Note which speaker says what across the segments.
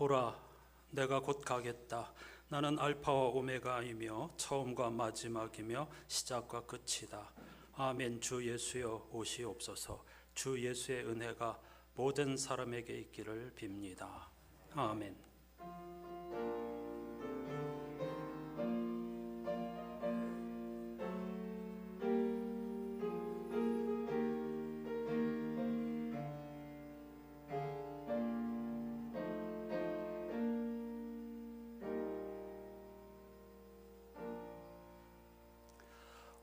Speaker 1: 보라, 내가 곧 가겠다. 나는 알파와 오메가이며 처음과 마지막이며 시작과 끝이다. 아멘. 주 예수여 오시옵소서. 주 예수의 은혜가 모든 사람에게 있기를 빕니다. 아멘.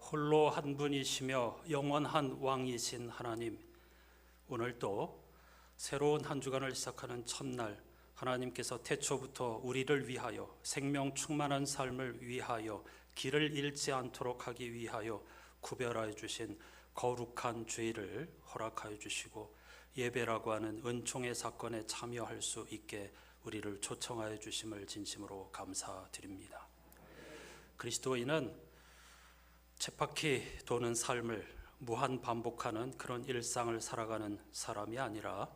Speaker 1: 홀로 한 분이시며 영원한 왕이신 하나님, 오늘도 새로운 한 주간을 시작하는 첫날, 하나님께서 태초부터 우리를 위하여 생명 충만한 삶을 위하여 길을 잃지 않도록 하기 위하여 구별하여 주신 거룩한 주일을 허락하여 주시고 예배라고 하는 은총의 사건에 참여할 수 있게 우리를 초청하여 주심을 진심으로 감사드립니다. 그리스도인은 쳇바퀴 도는 삶을 무한 반복하는 그런 일상을 살아가는 사람이 아니라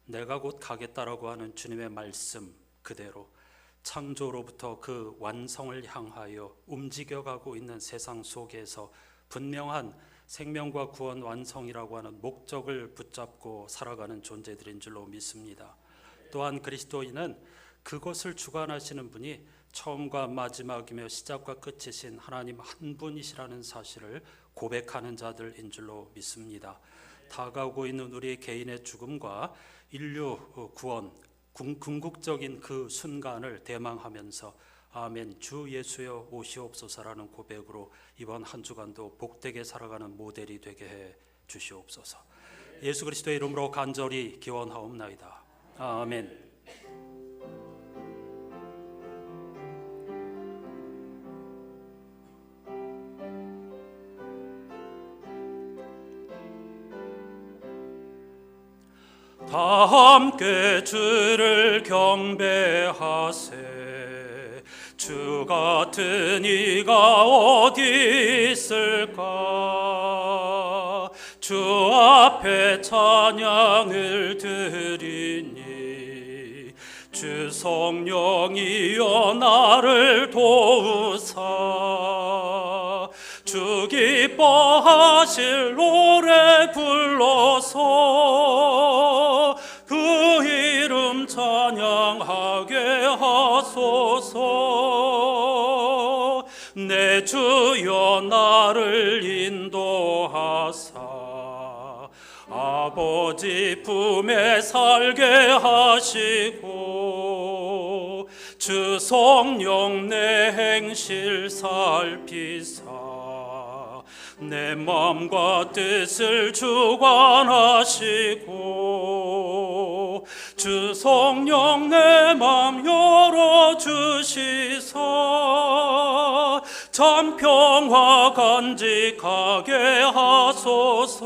Speaker 1: 내가 곧 가겠다라고 하는 주님의 말씀 그대로 창조로부터 그 완성을 향하여 움직여가고 있는 세상 속에서 분명한 생명과 구원 완성이라고 하는 목적을 붙잡고 살아가는 존재들인 줄로 믿습니다. 또한 그리스도인은 그것을 주관하시는 분이 처음과 마지막이며 시작과 끝이신 하나님 한 분이시라는 사실을 고백하는 자들인 줄로 믿습니다. 다가오고 있는 우리 개인의 죽음과 인류 구원, 궁극적인 그 순간을 대망하면서 아멘 주 예수여 오시옵소서라는 고백으로 이번 한 주간도 복되게 살아가는 모델이 되게 해 주시옵소서. 예수 그리스도의 이름으로 간절히 기원하옵나이다. 아멘. 다 함께 주를 경배하세. 주 같은 이가 어디 있을까. 주 앞에 찬양을 드리니 주 성령이여 나를 도우사. 주 기뻐하실 노래 불러서 그 이름 찬양하게 하소서. 내 주여 나를 인도하사 아버지 품에 살게 하시고 주 성령 내 행실 살피사 내 마음과 뜻을 주관하시고 주 성령 내 마음 열어주시사 참 평화 간직하게 하소서.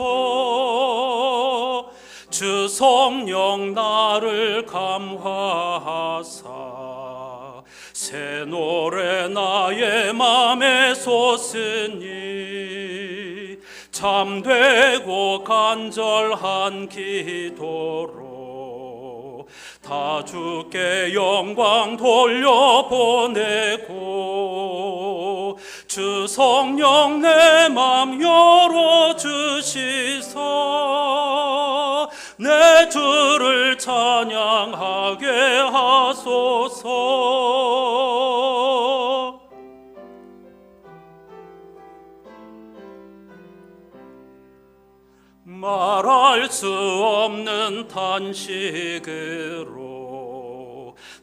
Speaker 1: 주 성령 나를 감화하사 새 노래 나의 맘에 솟으니 참되고 간절한 기도로 다 주께 영광 돌려보내고 주 성령 내 맘 열어주시사 내 주를 찬양하게 하소서. 말할 수 없는 탄식으로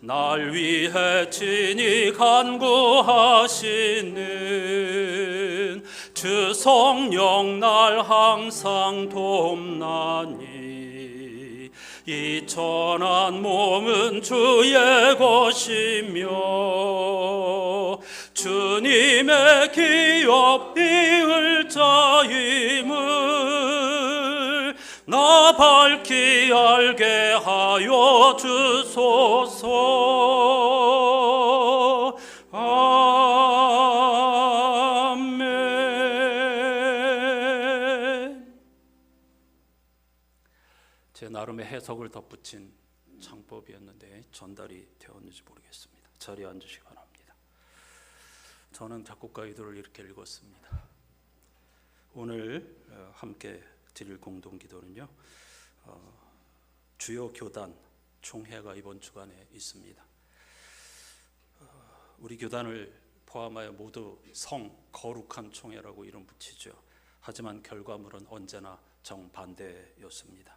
Speaker 1: 날 위해 친히 간구하시는 주 성령 날 항상 돕나니 이 천한 몸은 주의 것이며 주님의 기업 이을 자임을 나 밝히 알게 하여 주소서. 아멘. 제 나름의 해석을 덧붙인 창법이었는데 전달이 되었는지 모르겠습니다. 자리에 앉으시기 바랍니다. 저는 작곡가 기도를 이렇게 읽었습니다. 오늘 함께 드릴 공동기도는요, 주요 교단 총회가 이번 주간에 있습니다. 우리 교단을 포함하여 모두 성 거룩한 총회라고 이름 붙이죠. 하지만 결과물은 언제나 정반대였습니다.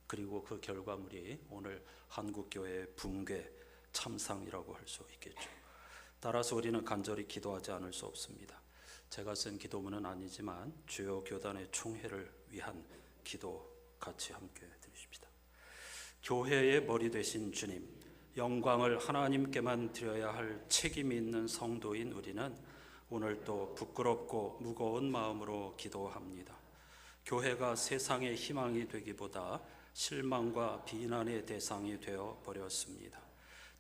Speaker 1: 그리고 그 결과물이 오늘 한국교회의 붕괴 참상이라고 할 수 있겠죠. 따라서 우리는 간절히 기도하지 않을 수 없습니다. 제가 쓴 기도문은 아니지만 주요 교단의 총회를 위한 기도 같이 함께 드리십시다. 교회의 머리 되신 주님, 영광을 하나님께만 드려야 할 책임이 있는 성도인 우리는 오늘 또 부끄럽고 무거운 마음으로 기도합니다. 교회가 세상의 희망이 되기보다 실망과 비난의 대상이 되어 버렸습니다.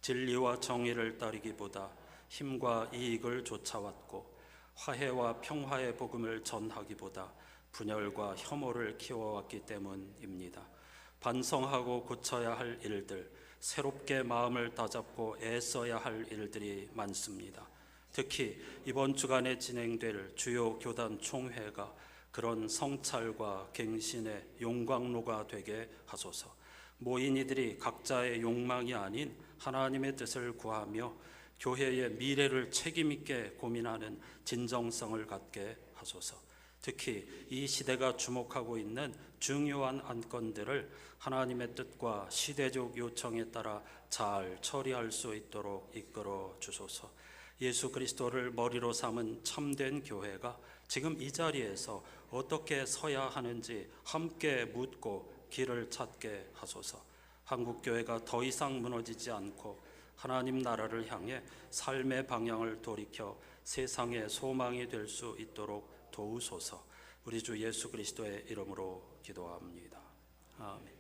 Speaker 1: 진리와 정의를 따르기보다 힘과 이익을 쫓아왔고 화해와 평화의 복음을 전하기보다 분열과 혐오를 키워왔기 때문입니다. 반성하고 고쳐야 할 일들, 새롭게 마음을 다잡고 애써야 할 일들이 많습니다. 특히 이번 주간에 진행될 주요 교단 총회가 그런 성찰과 갱신의 용광로가 되게 하소서. 모인 이들이 각자의 욕망이 아닌 하나님의 뜻을 구하며 교회의 미래를 책임있게 고민하는 진정성을 갖게 하소서. 특히 이 시대가 주목하고 있는 중요한 안건들을 하나님의 뜻과 시대적 요청에 따라 잘 처리할 수 있도록 이끌어 주소서. 예수 그리스도를 머리로 삼은 참된 교회가 지금 이 자리에서 어떻게 서야 하는지 함께 묻고 길을 찾게 하소서. 한국교회가 더 이상 무너지지 않고 하나님 나라를 향해 삶의 방향을 돌이켜 세상의 소망이 될 수 있도록 도우소서. 우리 주 예수 그리스도의 이름으로 기도합니다. 아멘.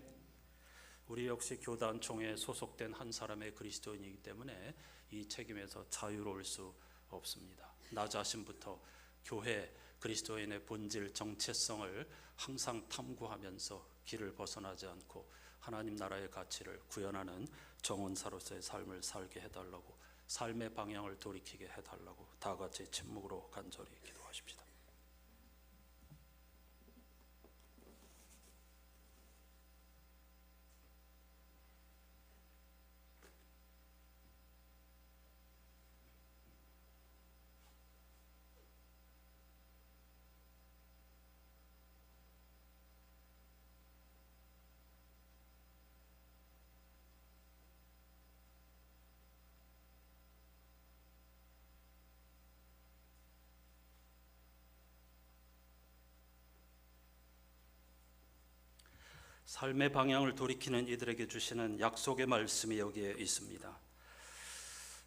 Speaker 1: 우리 역시 교단 총회에 소속된 한 사람의 그리스도인이기 때문에 이 책임에서 자유로울 수 없습니다. 나 자신부터 교회 그리스도인의 본질 정체성을 항상 탐구하면서 길을 벗어나지 않고 하나님 나라의 가치를 구현하는 정원사로서의 삶을 살게 해달라고, 삶의 방향을 돌이키게 해달라고 다 같이 침묵으로 간절히 기도하십시다. 삶의 방향을 돌이키는 이들에게 주시는 약속의 말씀이 여기에 있습니다.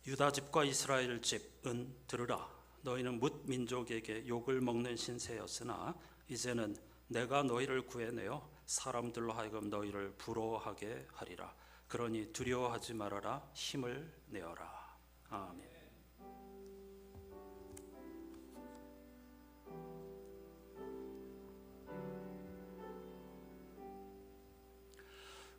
Speaker 1: 유다 집과 이스라엘 집은 들으라. 너희는 뭇 민족에게 욕을 먹는 신세였으나 이제는 내가 너희를 구해내어 사람들로 하여금 너희를 부러워하게 하리라. 그러니 두려워하지 말아라. 힘을 내어라. 아멘.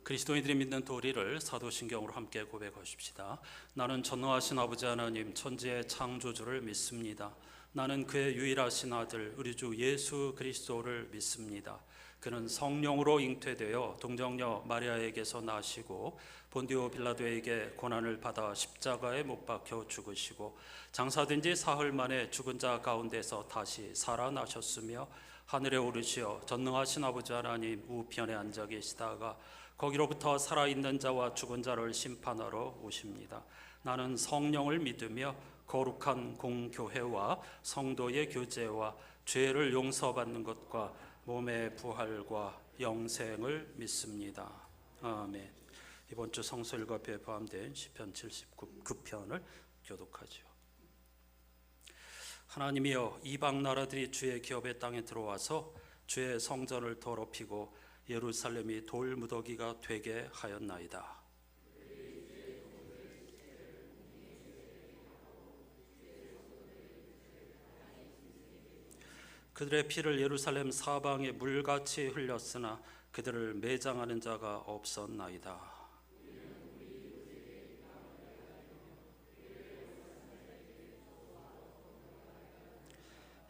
Speaker 1: 그리스도인들이 믿는 도리를 사도신경으로 함께 고백하십시다. 나는 전능하신 아버지 하나님 천지의 창조주를 믿습니다. 나는 그의 유일하신 아들 우리 주 예수 그리스도를 믿습니다. 그는 성령으로 잉태되어 동정녀 마리아에게서 나시고 본디오 빌라도에게 고난을 받아 십자가에 못 박혀 죽으시고 장사된 지 사흘 만에 죽은 자 가운데서 다시 살아나셨으며 하늘에 오르시어 전능하신 아버지 하나님 우편에 앉아 계시다가 거기로부터 살아있는 자와 죽은 자를 심판하러 오십니다. 나는 성령을 믿으며 거룩한 공교회와 성도의 교제와 죄를 용서받는 것과 몸의 부활과 영생을 믿습니다. 아멘. 이번 주 성서일과표에 포함된 시편 79편을 교독하죠. 하나님이여, 이방 나라들이 주의 기업의 땅에 들어와서 주의 성전을 더럽히고 예루살렘이 돌무더기가 되게 하였나이다. 그들의 피를 예루살렘 사방에 물같이 흘렸으나 그들을 매장하는 자가 없었나이다.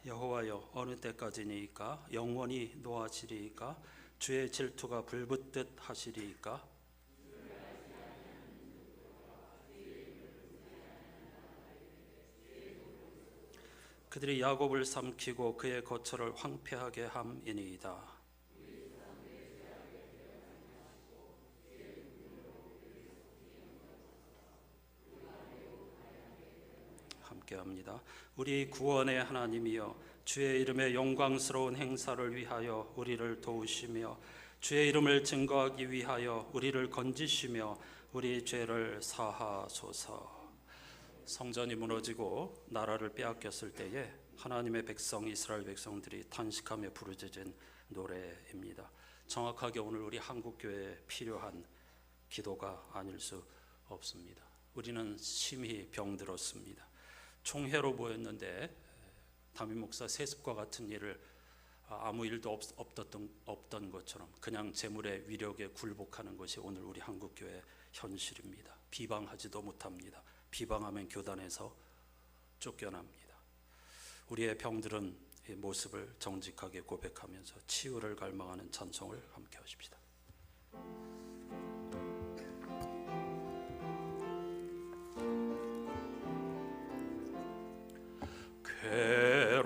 Speaker 1: 여호와여, 어느 때까지니까? 영원히 노하시리이까? 주의 질투가 불붙듯 하시리이까? 그들이 야곱을 삼키고 그의 거처를 황폐하게 함이니이다. 함께합니다. 우리 구원의 하나님이여, 주의 이름의 영광스러운 행사를 위하여 우리를 도우시며 주의 이름을 증거하기 위하여 우리를 건지시며 우리 죄를 사하소서. 성전이 무너지고 나라를 빼앗겼을 때에 하나님의 백성 이스라엘 백성들이 탄식하며 부르짖은 노래입니다. 정확하게 오늘 우리 한국교회에 필요한 기도가 아닐 수 없습니다. 우리는 심히 병들었습니다. 총회로 모였는데 담임 목사 세습과 같은 일을 아무 일도 없던 것처럼 그냥 재물의 위력에 굴복하는 것이 오늘 우리 한국교회 현실입니다. 비방하지도 못합니다. 비방하면 교단에서 쫓겨납니다. 우리의 병들은 이 모습을 정직하게 고백하면서 치유를 갈망하는 찬송을 함께 하십시다.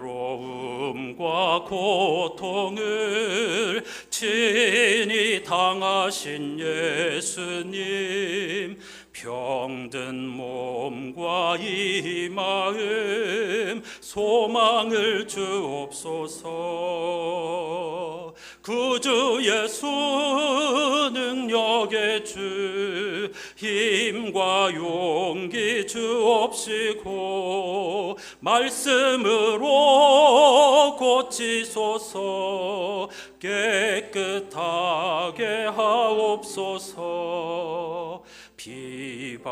Speaker 1: 괴로움과 고통을 친히 당하신 예수님, 병든 몸과 이 마음 소망을 주옵소서. 구주 예수 능력의 주, 힘과 용기 주옵시고 말씀으로 고치소서. 깨끗하게 하옵소서. 비바람이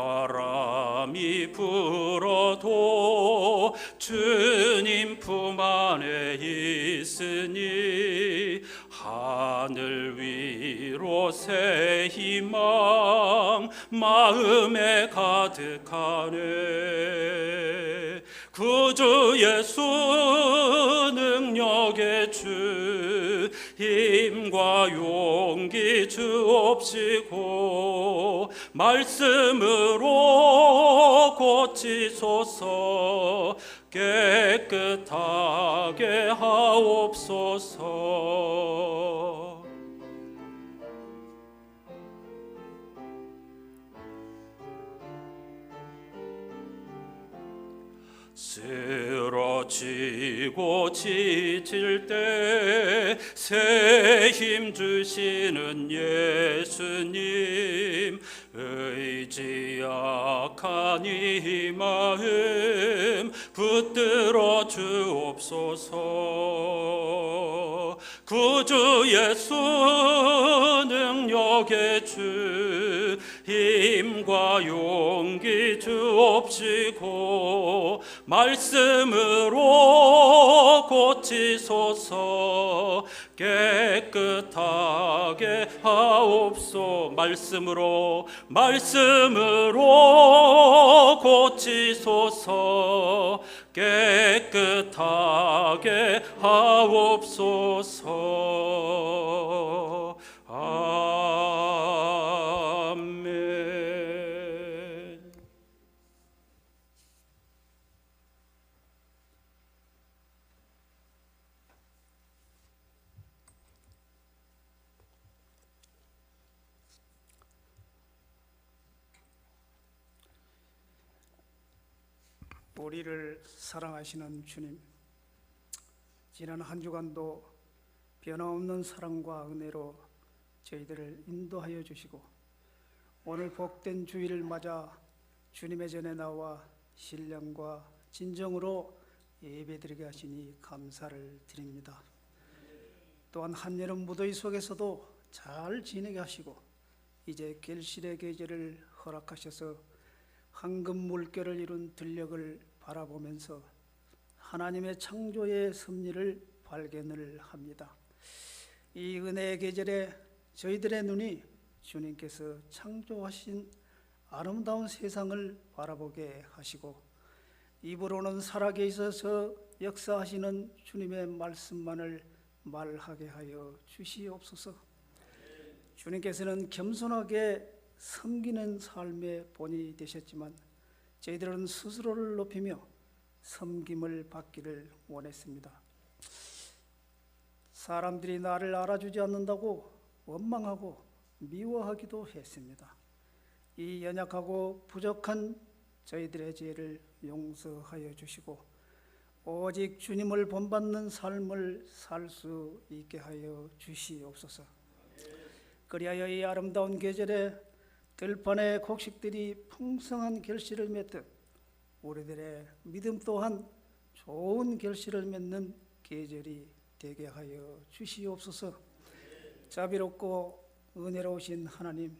Speaker 1: 불어도 주님 품 안에 있으니 하늘 위로 새 희망 마음에 가득하네. 구주 예수 능력의 주, 힘과 용기 주옵시고 말씀으로 고치소서. 깨끗하게 하옵소서. 쓰러지고 지칠 때 새 힘 주시는 예수님, 의지 약한 이 마음 붙들어 주옵소서. 구주 예수 능력의 주, 힘과 용기 주옵시고 말씀으로 고치소서. 깨끗하게 하옵소. 말씀으로 고치소서. 깨끗하게 하옵소서. 아멘.
Speaker 2: 우리를 사랑하시는 주님, 지난 한 주간도 변함없는 사랑과 은혜로 저희들을 인도하여 주시고 오늘 복된 주일을 맞아 주님의 전에 나와 신령과 진정으로 예배드리게 하시니 감사를 드립니다. 또한 한여름 무더위 속에서도 잘 지내게 하시고 이제 결실의 계절을 허락하셔서 황금 물결을 이룬 들녘을 바라보면서 하나님의 창조의 섭리를 발견을 합니다. 이 은혜의 계절에 저희들의 눈이 주님께서 창조하신 아름다운 세상을 바라보게 하시고 입으로는 살아계셔서 역사하시는 주님의 말씀만을 말하게 하여 주시옵소서. 주님께서는 겸손하게 섬기는 삶의 본이 되셨지만 저희들은 스스로를 높이며 섬김을 받기를 원했습니다. 사람들이 나를 알아주지 않는다고 원망하고 미워하기도 했습니다. 이 연약하고 부족한 저희들의 죄를 용서하여 주시고 오직 주님을 본받는 삶을 살 수 있게 하여 주시옵소서. 그리하여 이 아름다운 계절에 들판의 곡식들이 풍성한 결실을 맺듯 우리들의 믿음 또한 좋은 결실을 맺는 계절이 되게 하여 주시옵소서. 자비롭고 은혜로우신 하나님,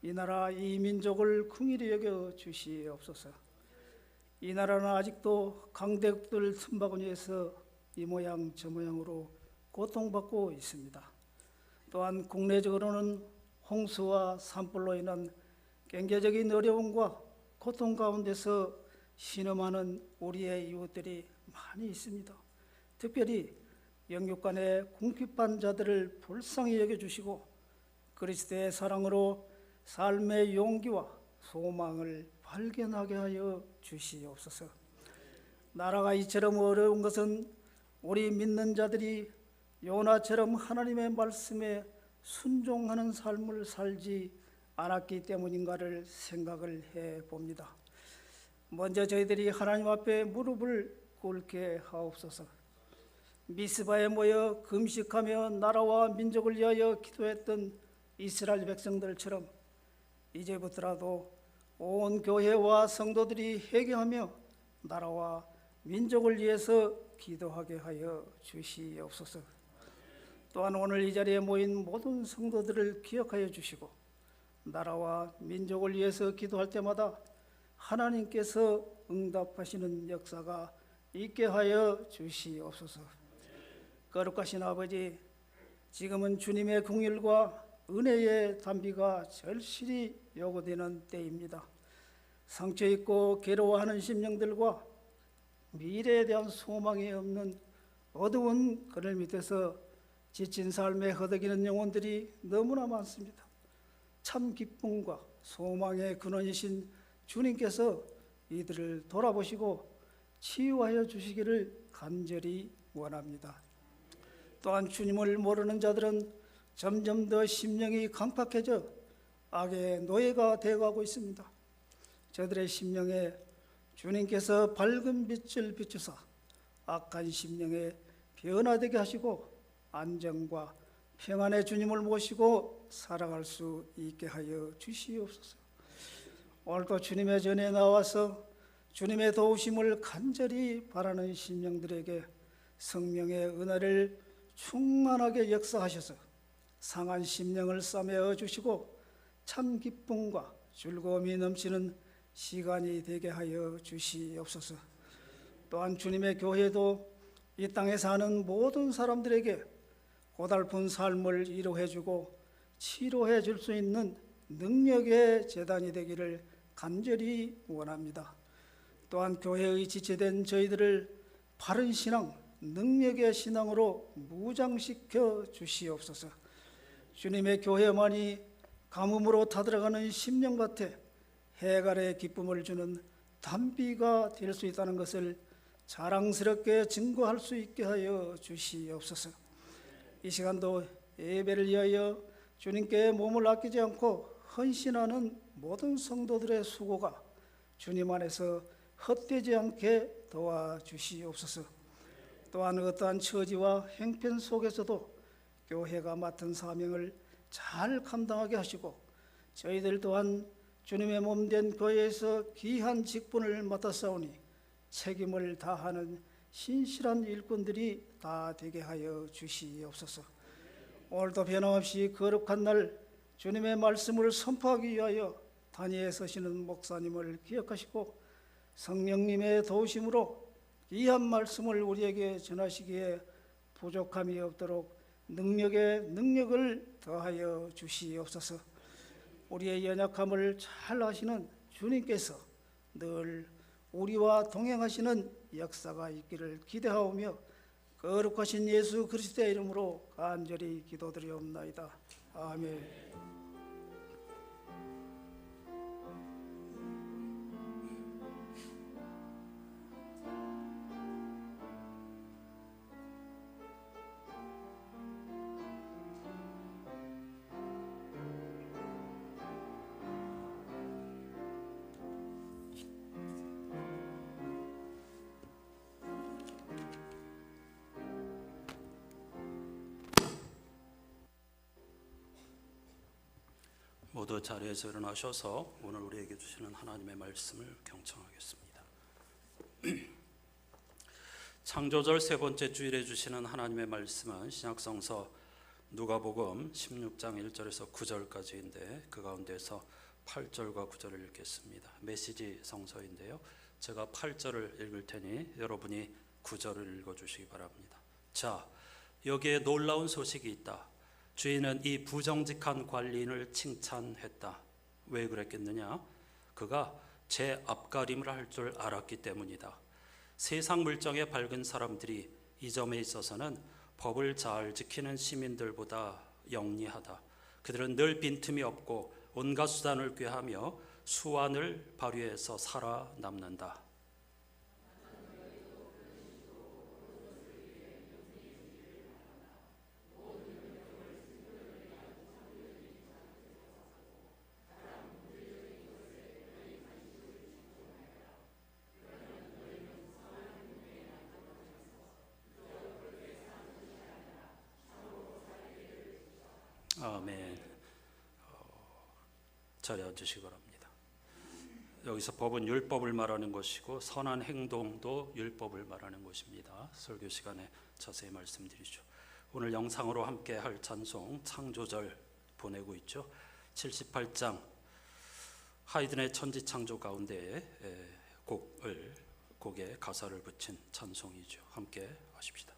Speaker 2: 이 나라 이 민족을 긍휼히 여겨 주시옵소서. 이 나라는 아직도 강대국들 틈바구니에서 이 모양 저 모양으로 고통받고 있습니다. 또한 국내적으로는 홍수와 산불로 인한 경제적인 어려움과 고통 가운데서 신음하는 우리의 이웃들이 많이 있습니다. 특별히 영육간의 궁핍한 자들을 불쌍히 여겨주시고 그리스도의 사랑으로 삶의 용기와 소망을 발견하게 하여 주시옵소서. 나라가 이처럼 어려운 것은 우리 믿는 자들이 요나처럼 하나님의 말씀에 순종하는 삶을 살지 않았기 때문인가를 생각을 해봅니다. 먼저 저희들이 하나님 앞에 무릎을 꿇게 하옵소서. 미스바에 모여 금식하며 나라와 민족을 위하여 기도했던 이스라엘 백성들처럼 이제부터라도 온 교회와 성도들이 회개하며 나라와 민족을 위해서 기도하게 하여 주시옵소서. 또한 오늘 이 자리에 모인 모든 성도들을 기억하여 주시고 나라와 민족을 위해서 기도할 때마다 하나님께서 응답하시는 역사가 있게 하여 주시옵소서. 거룩하신 아버지, 지금은 주님의 긍휼과 은혜의 단비가 절실히 요구되는 때입니다. 상처 있고 괴로워하는 심령들과 미래에 대한 소망이 없는 어두운 그늘 밑에서 지친 삶에 허덕이는 영혼들이 너무나 많습니다. 참 기쁨과 소망의 근원이신 주님께서 이들을 돌아보시고 치유하여 주시기를 간절히 원합니다. 또한 주님을 모르는 자들은 점점 더 심령이 강팍해져 악의 노예가 되어가고 있습니다. 저들의 심령에 주님께서 밝은 빛을 비추사 악한 심령에 변화되게 하시고 안정과 평안의 주님을 모시고 살아갈 수 있게 하여 주시옵소서. 오늘도 주님의 전에 나와서 주님의 도우심을 간절히 바라는 심령들에게 성령의 은혜를 충만하게 역사하셔서 상한 심령을 싸매어 주시고 참 기쁨과 즐거움이 넘치는 시간이 되게 하여 주시옵소서. 또한 주님의 교회도 이 땅에 사는 모든 사람들에게 고달픈 삶을 위로해 주고 치료해 줄 수 있는 능력의 재단이 되기를 간절히 원합니다. 또한 교회의 지체된 저희들을 바른 신앙, 능력의 신앙으로 무장시켜 주시옵소서. 주님의 교회만이 가뭄으로 타들어가는 심령밭에 해갈의 기쁨을 주는 단비가 될 수 있다는 것을 자랑스럽게 증거할 수 있게 하여 주시옵소서. 이 시간도 예배를 위하여 주님께 몸을 아끼지 않고 헌신하는 모든 성도들의 수고가 주님 안에서 헛되지 않게 도와주시옵소서. 또한 어떠한 처지와 행편 속에서도 교회가 맡은 사명을 잘 감당하게 하시고 저희들 또한 주님의 몸된 교회에서 귀한 직분을 맡았사오니 책임을 다하는 신실한 일꾼들이 다 되게 하여 주시옵소서. 오늘도 변함없이 거룩한 날 주님의 말씀을 선포하기 위하여 단위에 서시는 목사님을 기억하시고 성령님의 도우심으로 귀한 말씀을 우리에게 전하시기에 부족함이 없도록 능력에 능력을 더하여 주시옵소서. 우리의 연약함을 잘 아시는 주님께서 늘 우리와 동행하시는 역사가 있기를 기대하오며 거룩하신 예수 그리스도의 이름으로 간절히 기도드리옵나이다. 아멘.
Speaker 1: 모두 자리에서 일어나셔서 오늘 우리에게 주시는 하나님의 말씀을 경청하겠습니다. 창조절 세 번째 주일에 주시는 하나님의 말씀은 신약성서 누가복음 16장 1절에서 9절까지인데 그 가운데서 8절과 9절을 읽겠습니다. 메시지 성서인데요. 제가 8절을 읽을 테니 여러분이 9절을 읽어주시기 바랍니다. 자, 여기에 놀라운 소식이 있다. 주인은 이 부정직한 관리인을 칭찬했다. 왜 그랬겠느냐? 그가 제 앞가림을 할 줄 알았기 때문이다. 세상 물정에 밝은 사람들이 이 점에 있어서는 법을 잘 지키는 시민들보다 영리하다. 그들은 늘 빈틈이 없고 온갖 수단을 꾀하며 수완을 발휘해서 살아남는다. 아멘. 자리에 앉으시기 바랍니다. 여기서 법은 율법을 말하는 것이고 선한 행동도 율법을 말하는 것입니다. 설교 시간에 자세히 말씀드리죠. 오늘 영상으로 함께 할 찬송 창조절 보내고 있죠. 78장 하이든의 천지창조 가운데 곡에 가사를 붙인 찬송이죠. 함께 하십시다.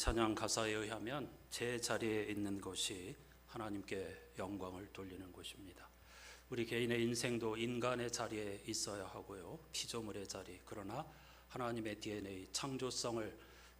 Speaker 1: 찬양 가사에 의하면 제 자리에 있는 것이 하나님께 영광을 돌리는 것입니다. 우리 개인의 인생도 인간의 자리에 있어야 하고요. 피조물의 자리. 그러나 하나님의 DNA, 창조성을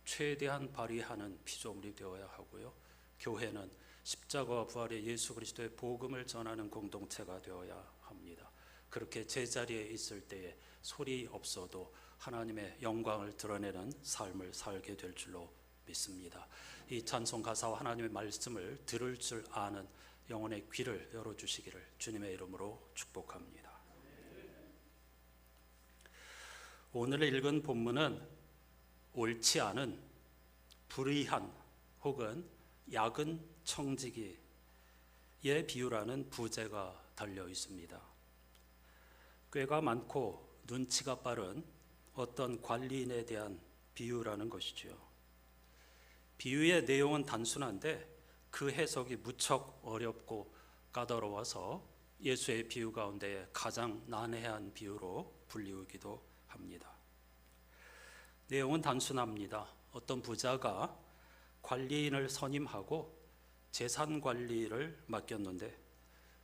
Speaker 1: 최대한 발휘하는 피조물이 되어야 하고요. 교회는 십자가와 부활의 예수 그리스도의 복음을 전하는 공동체가 되어야 합니다. 그렇게 제자리에 있을 때에 소리 없어도 하나님의 영광을 드러내는 삶을 살게 될 줄로 믿습니다. 이 찬송 가사와 하나님의 말씀을 들을 줄 아는 영혼의 귀를 열어주시기를 주님의 이름으로 축복합니다. 오늘 읽은 본문은 옳지 않은, 불의한 혹은 야근 청지기의 비유라는 부제가 달려 있습니다. 꾀가 많고 눈치가 빠른 어떤 관리인에 대한 비유라는 것이지요. 비유의 내용은 단순한데 그 해석이 무척 어렵고 까다로워서 예수의 비유 가운데 가장 난해한 비유로 불리우기도 합니다. 내용은 단순합니다. 어떤 부자가 관리인을 선임하고 재산 관리를 맡겼는데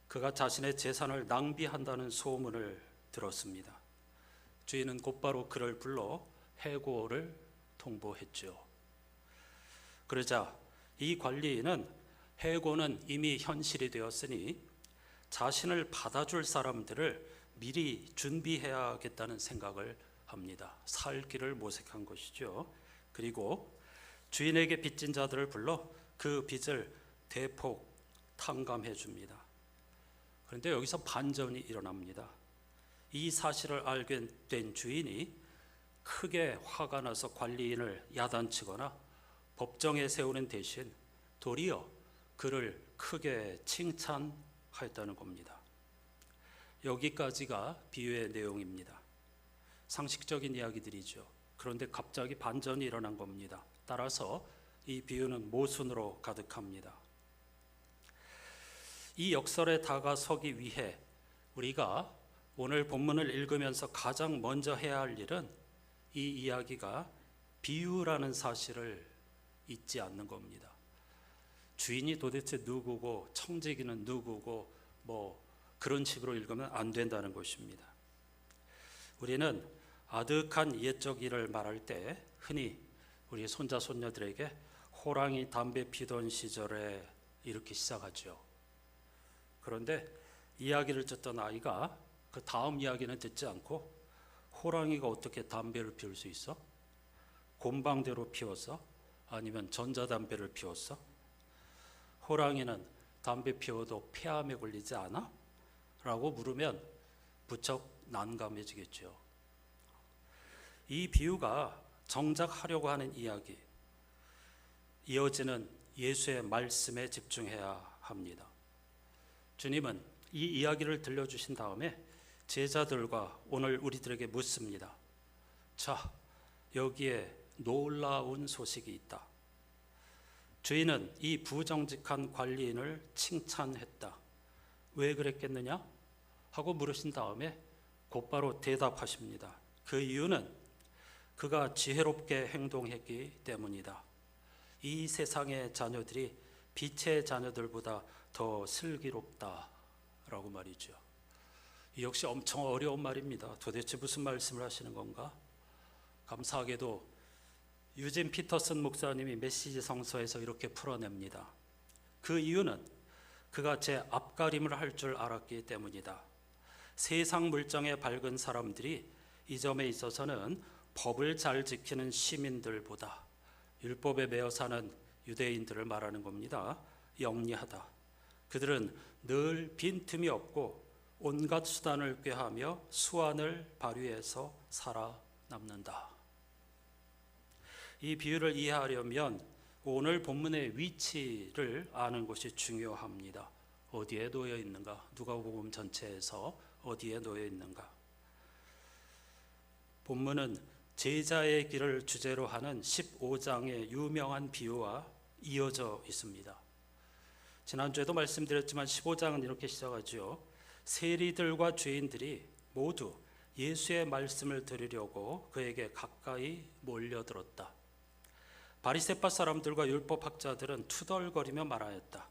Speaker 1: 그가 자신의 재산을 낭비한다는 소문을 들었습니다. 주인은 곧바로 그를 불러 해고를 통보했죠. 그러자 이 관리인은 해고는 이미 현실이 되었으니 자신을 받아줄 사람들을 미리 준비해야겠다는 생각을 합니다. 살 길을 모색한 것이죠. 그리고 주인에게 빚진 자들을 불러 그 빚을 대폭 탕감해 줍니다. 그런데 여기서 반전이 일어납니다. 이 사실을 알게 된 주인이 크게 화가 나서 관리인을 야단치거나 법정에 세우는 대신 도리어 그를 크게 칭찬하였다는 겁니다. 여기까지가 비유의 내용입니다. 상식적인 이야기들이죠. 그런데 갑자기 반전이 일어난 겁니다. 따라서 이 비유는 모순으로 가득합니다. 이 역설에 다가서기 위해 우리가 오늘 본문을 읽으면서 가장 먼저 해야 할 일은 이 이야기가 비유라는 사실을 잊지 않는 겁니다. 주인이 도대체 누구고 청지기는 누구고 그런 식으로 읽으면 안 된다는 것입니다. 우리는 아득한 옛적 일을 말할 때 흔히 우리 손자 손녀들에게 호랑이 담배 피던 시절에 이렇게 시작하죠. 그런데 이야기를 듣던 아이가 그 다음 이야기는 듣지 않고 호랑이가 어떻게 담배를 피울 수 있어? 곰방대로 피웠어? 아니면 전자담배를 피웠어? 호랑이는 담배 피워도 폐암에 걸리지 않아? 라고 물으면 부쩍 난감해지겠죠. 이 비유가 정작 하려고 하는 이야기, 이어지는 예수의 말씀에 집중해야 합니다. 주님은 이 이야기를 들려주신 다음에 제자들과 오늘 우리들에게 묻습니다. 자, 여기에 놀라운 소식이 있다. 주인은 이 부정직한 관리인을 칭찬했다. 왜 그랬겠느냐? 하고 물으신 다음에 곧바로 대답하십니다. 그 이유는 그가 지혜롭게 행동했기 때문이다. 이 세상의 자녀들이 빛의 자녀들보다 더 슬기롭다라고 말이죠. 이 역시 엄청 어려운 말입니다. 도대체 무슨 말씀을 하시는 건가? 감사하게도 유진 피터슨 목사님이 메시지 성서에서 이렇게 풀어냅니다. 그 이유는 그가 제 앞가림을 할 줄 알았기 때문이다. 세상 물정에 밝은 사람들이 이 점에 있어서는 법을 잘 지키는 시민들보다 율법에 매여 사는 유대인들을 말하는 겁니다. 영리하다. 그들은 늘 빈틈이 없고 온갖 수단을 꾀하며 수완을 발휘해서 살아남는다. 이 비유를 이해하려면 오늘 본문의 위치를 아는 것이 중요합니다. 어디에 놓여 있는가? 누가복음 전체에서 어디에 놓여 있는가? 본문은 제자의 길을 주제로 하는 15장의 유명한 비유와 이어져 있습니다. 지난주에도 말씀드렸지만 15장은 이렇게 시작하죠. 세리들과 죄인들이 모두 예수의 말씀을 들으려고 그에게 가까이 몰려들었다. 바리새파 사람들과 율법학자들은 투덜거리며 말하였다.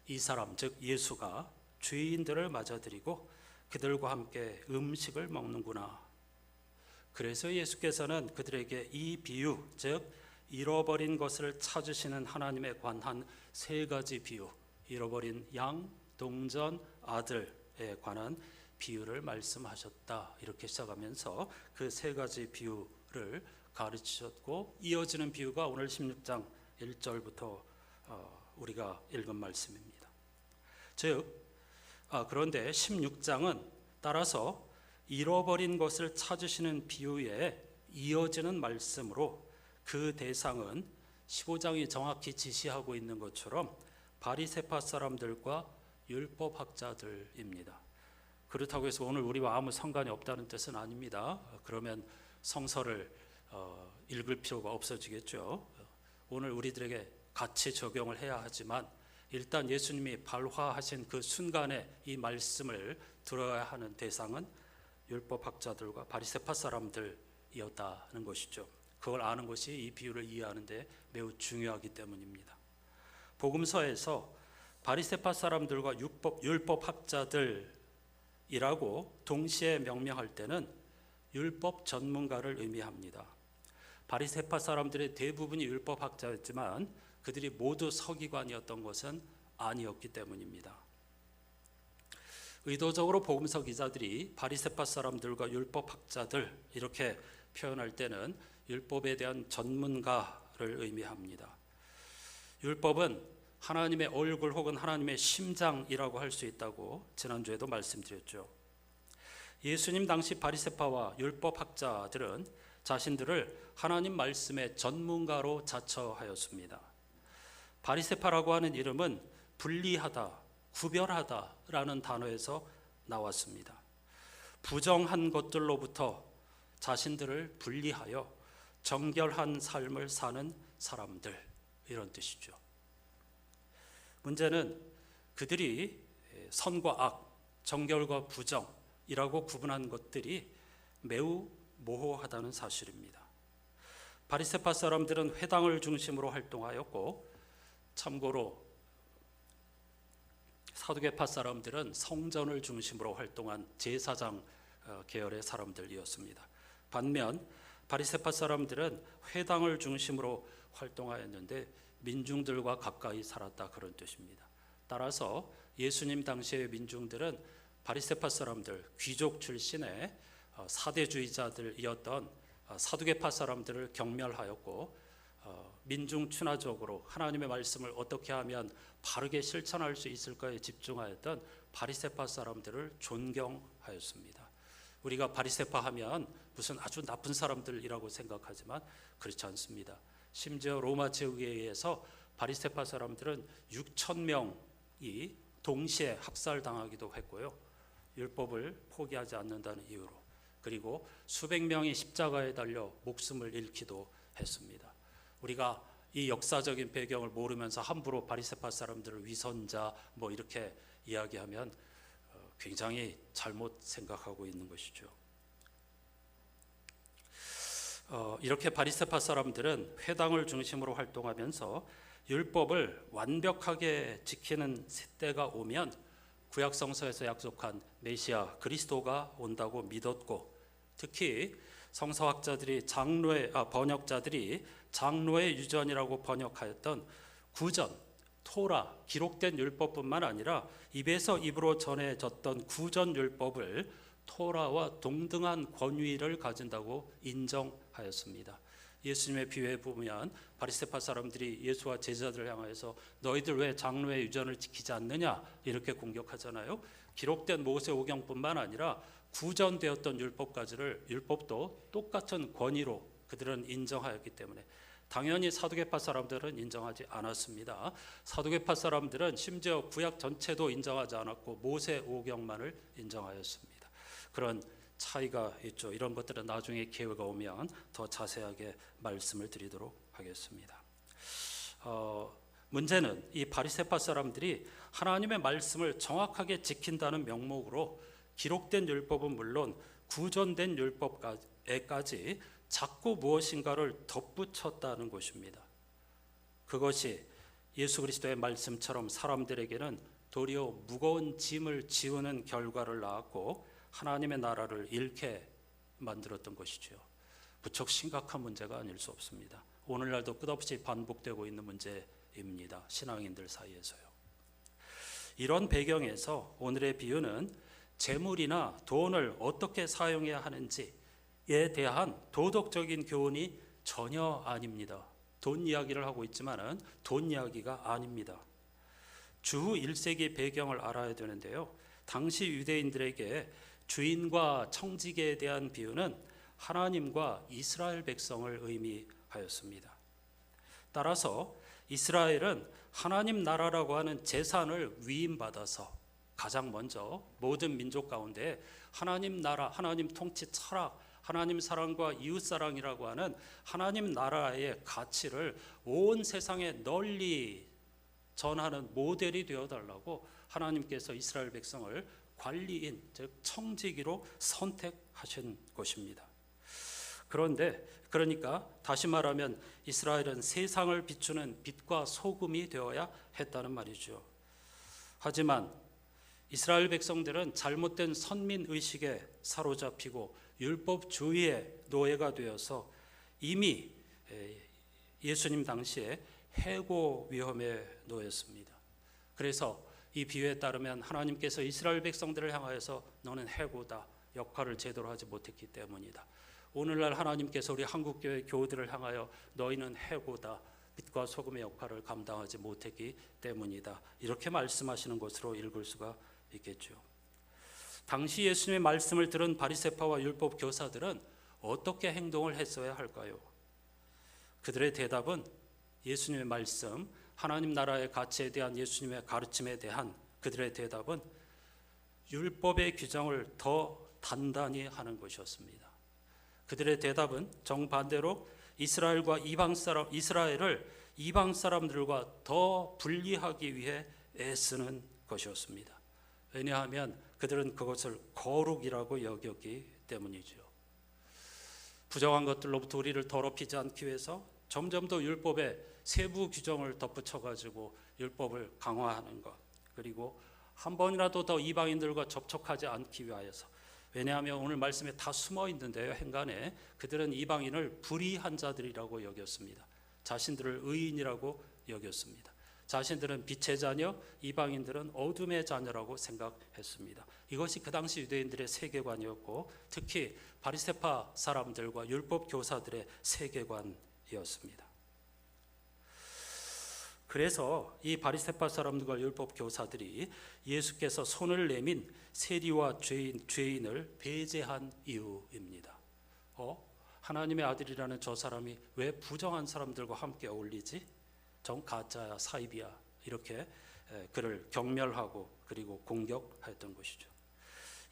Speaker 1: 이 사람 즉 예수가 죄인들을 맞아들이고 그들과 함께 음식을 먹는구나. 그래서 예수께서는 그들에게 이 비유, 즉 잃어버린 것을 찾으시는 하나님에 관한 세 가지 비유, 잃어버린 양, 동전, 아들에 관한 비유를 말씀하셨다. 이렇게 시작하면서 그 세 가지 비유를 가르치셨고, 이어지는 비유가 오늘 16장 1절부터 우리가 읽은 말씀입니다. 그런데 16장은 따라서 잃어버린 것을 찾으시는 비유에 이어지는 말씀으로 그 대상은 15장이 정확히 지시하고 있는 것처럼 바리새파 사람들과 율법학자들입니다. 그렇다고 해서 오늘 우리와 아무 상관이 없다는 뜻은 아닙니다. 그러면 성서를 읽을 필요가 없어지겠죠. 오늘 우리들에게 같이 적용을 해야 하지만 일단 예수님이 발화하신 그 순간에 이 말씀을 들어야 하는 대상은 율법학자들과 바리새파 사람들이었다는 것이죠. 그걸 아는 것이 이 비유를 이해하는 데 매우 중요하기 때문입니다. 복음서에서 바리새파 사람들과 율법학자들이라고 동시에 명명할 때는 율법 전문가를 의미합니다. 바리새파 사람들의 대부분이 율법학자였지만 그들이 모두 서기관이었던 것은 아니었기 때문입니다. 의도적으로 복음서 기자들이 바리새파 사람들과 율법학자들 이렇게 표현할 때는 율법에 대한 전문가를 의미합니다. 율법은 하나님의 얼굴 혹은 하나님의 심장이라고 할 수 있다고 지난주에도 말씀드렸죠. 예수님 당시 바리새파와 율법학자들은 자신들을 하나님 말씀의 전문가로 자처하였습니다. 바리새파라고 하는 이름은 분리하다, 구별하다라는 단어에서 나왔습니다. 부정한 것들로부터 자신들을 분리하여 정결한 삶을 사는 사람들, 이런 뜻이죠. 문제는 그들이 선과 악, 정결과 부정이라고 구분한 것들이 매우 모호하다는 사실입니다. 바리새파 사람들은 회당을 중심으로 활동하였고, 참고로 사두개파 사람들은 성전을 중심으로 활동한 제사장 계열의 사람들이었습니다. 반면 바리새파 사람들은 회당을 중심으로 활동하였는데 민중들과 가까이 살았다, 그런 뜻입니다. 따라서 예수님 당시의 민중들은 바리새파 사람들, 귀족 출신의 사대주의자들이었던 사두개파 사람들을 경멸하였고, 민중 춘화적으로 하나님의 말씀을 어떻게 하면 바르게 실천할 수 있을까에 집중하였던 바리새파 사람들을 존경하였습니다. 우리가 바리새파 하면 무슨 아주 나쁜 사람들이라고 생각하지만 그렇지 않습니다. 심지어 로마 제국에 의해서 바리새파 사람들은 6,000명이 동시에 학살당하기도 했고요. 율법을 포기하지 않는다는 이유로. 그리고 수백 명이 십자가에 달려 목숨을 잃기도 했습니다. 우리가 이 역사적인 배경을 모르면서 함부로 바리새파 사람들을 위선자 이렇게 이야기하면 굉장히 잘못 생각하고 있는 것이죠. 이렇게 바리새파 사람들은 회당을 중심으로 활동하면서 율법을 완벽하게 지키는 때가 오면 구약 성서에서 약속한 메시아 그리스도가 온다고 믿었고, 특히 성서학자들이 번역자들이 장로의 유전이라고 번역하였던 구전, 토라, 기록된 율법뿐만 아니라 입에서 입으로 전해졌던 구전 율법을 토라와 동등한 권위를 가진다고 인정하였습니다. 예수님의 비유에 보면 바리새파 사람들이 예수와 제자들을 향하여서 너희들 왜 장로의 유전을 지키지 않느냐 이렇게 공격하잖아요. 기록된 모세오경뿐만 아니라 구전되었던 율법도 똑같은 권위로 그들은 인정하였기 때문에 당연히 사두개파 사람들은 인정하지 않았습니다. 사두개파 사람들은 심지어 구약 전체도 인정하지 않았고 모세오경만을 인정하였습니다. 그런 차이가 있죠. 이런 것들은 나중에 기회가 오면 더 자세하게 말씀을 드리도록 하겠습니다. 문제는 이 바리새파 사람들이 하나님의 말씀을 정확하게 지킨다는 명목으로 기록된 율법은 물론 구전된 율법에까지 자꾸 무엇인가를 덧붙였다는 것입니다. 그것이 예수 그리스도의 말씀처럼 사람들에게는 도리어 무거운 짐을 지우는 결과를 낳았고 하나님의 나라를 잃게 만들었던 것이죠. 무척 심각한 문제가 아닐 수 없습니다. 오늘날도 끝없이 반복되고 있는 문제입니다. 신앙인들 사이에서요. 이런 배경에서 오늘의 비유는 재물이나 돈을 어떻게 사용해야 하는지에 대한 도덕적인 교훈이 전혀 아닙니다. 돈 이야기를 하고 있지만은 돈 이야기가 아닙니다. 주후 1세기 배경을 알아야 되는데요. 당시 유대인들에게 주인과 청지기에 대한 비유는 하나님과 이스라엘 백성을 의미하였습니다. 따라서 이스라엘은 하나님 나라라고 하는 재산을 위임받아서 가장 먼저 모든 민족 가운데 하나님 나라, 하나님 통치 철학, 하나님 사랑과 이웃 사랑이라고 하는 하나님 나라의 가치를 온 세상에 널리 전하는 모델이 되어달라고 하나님께서 이스라엘 백성을 관리인, 즉 청지기로 선택하신 것입니다. 그러니까 다시 말하면 이스라엘은 세상을 비추는 빛과 소금이 되어야 했다는 말이죠. 하지만 이스라엘 백성들은 잘못된 선민의식에 사로잡히고 율법주의의 노예가 되어서 이미 예수님 당시에 해고 위험에 놓였습니다. 그래서 이 비유에 따르면 하나님께서 이스라엘 백성들을 향하여서 너는 해고다, 역할을 제대로 하지 못했기 때문이다. 오늘날 하나님께서 우리 한국교회 교우들을 향하여 너희는 해고다, 빛과 소금의 역할을 감당하지 못했기 때문이다, 이렇게 말씀하시는 것으로 읽을 수가 있겠죠. 당시 예수님의 말씀을 들은 바리새파와 율법 교사들은 어떻게 행동을 했어야 할까요? 그들의 대답은 예수님의 말씀, 하나님 나라의 가치에 대한 예수님의 가르침에 대한 그들의 대답은 율법의 규정을 더 단단히 하는 것이었습니다. 그들의 대답은 정반대로 이스라엘을 이방 사람들과 더 분리하기 위해 애쓰는 것이었습니다. 왜냐하면 그들은 그것을 거룩이라고 여겼기 때문이죠. 부정한 것들로부터 우리를 더럽히지 않기 위해서 점점 더 율법의 세부 규정을 덧붙여가지고 율법을 강화하는 것, 그리고 한 번이라도 더 이방인들과 접촉하지 않기 위하여서, 왜냐하면 오늘 말씀에 다 숨어 있는데요, 행간에 그들은 이방인을 불의한 자들이라고 여겼습니다. 자신들을 의인이라고 여겼습니다. 자신들은 빛의 자녀, 이방인들은 어둠의 자녀라고 생각했습니다. 이것이 그 당시 유대인들의 세계관이었고 특히 바리새파 사람들과 율법 교사들의 세계관이었습니다. 그래서 이 바리새파 사람들과 율법 교사들이 예수께서 손을 내민 세리와 죄인을 배제한 이유입니다. 하나님의 아들이라는 저 사람이 왜 부정한 사람들과 함께 어울리지? 정 가짜야, 사입이야, 이렇게 그를 경멸하고 그리고 공격했던 것이죠.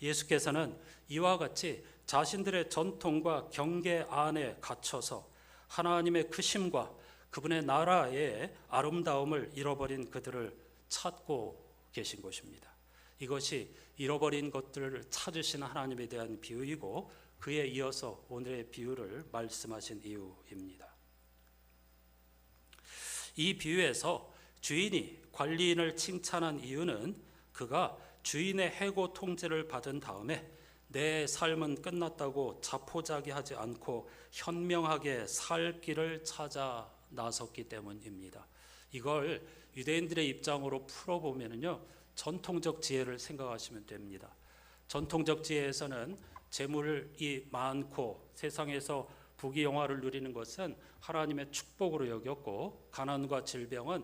Speaker 1: 예수께서는 이와 같이 자신들의 전통과 경계 안에 갇혀서 하나님의 크심과 그분의 나라의 아름다움을 잃어버린 그들을 찾고 계신 것입니다. 이것이 잃어버린 것들을 찾으시는 하나님에 대한 비유이고 그에 이어서 오늘의 비유를 말씀하신 이유입니다. 이 비유에서 주인이 관리인을 칭찬한 이유는 그가 주인의 해고 통지를 받은 다음에 내 삶은 끝났다고 자포자기하지 않고 현명하게 살 길을 찾아 나섰기 때문입니다. 이걸 유대인들의 입장으로 풀어보면요, 전통적 지혜를 생각하시면 됩니다. 전통적 지혜에서는 재물이 많고 세상에서 부귀영화를 누리는 것은 하나님의 축복으로 여겼고 가난과 질병은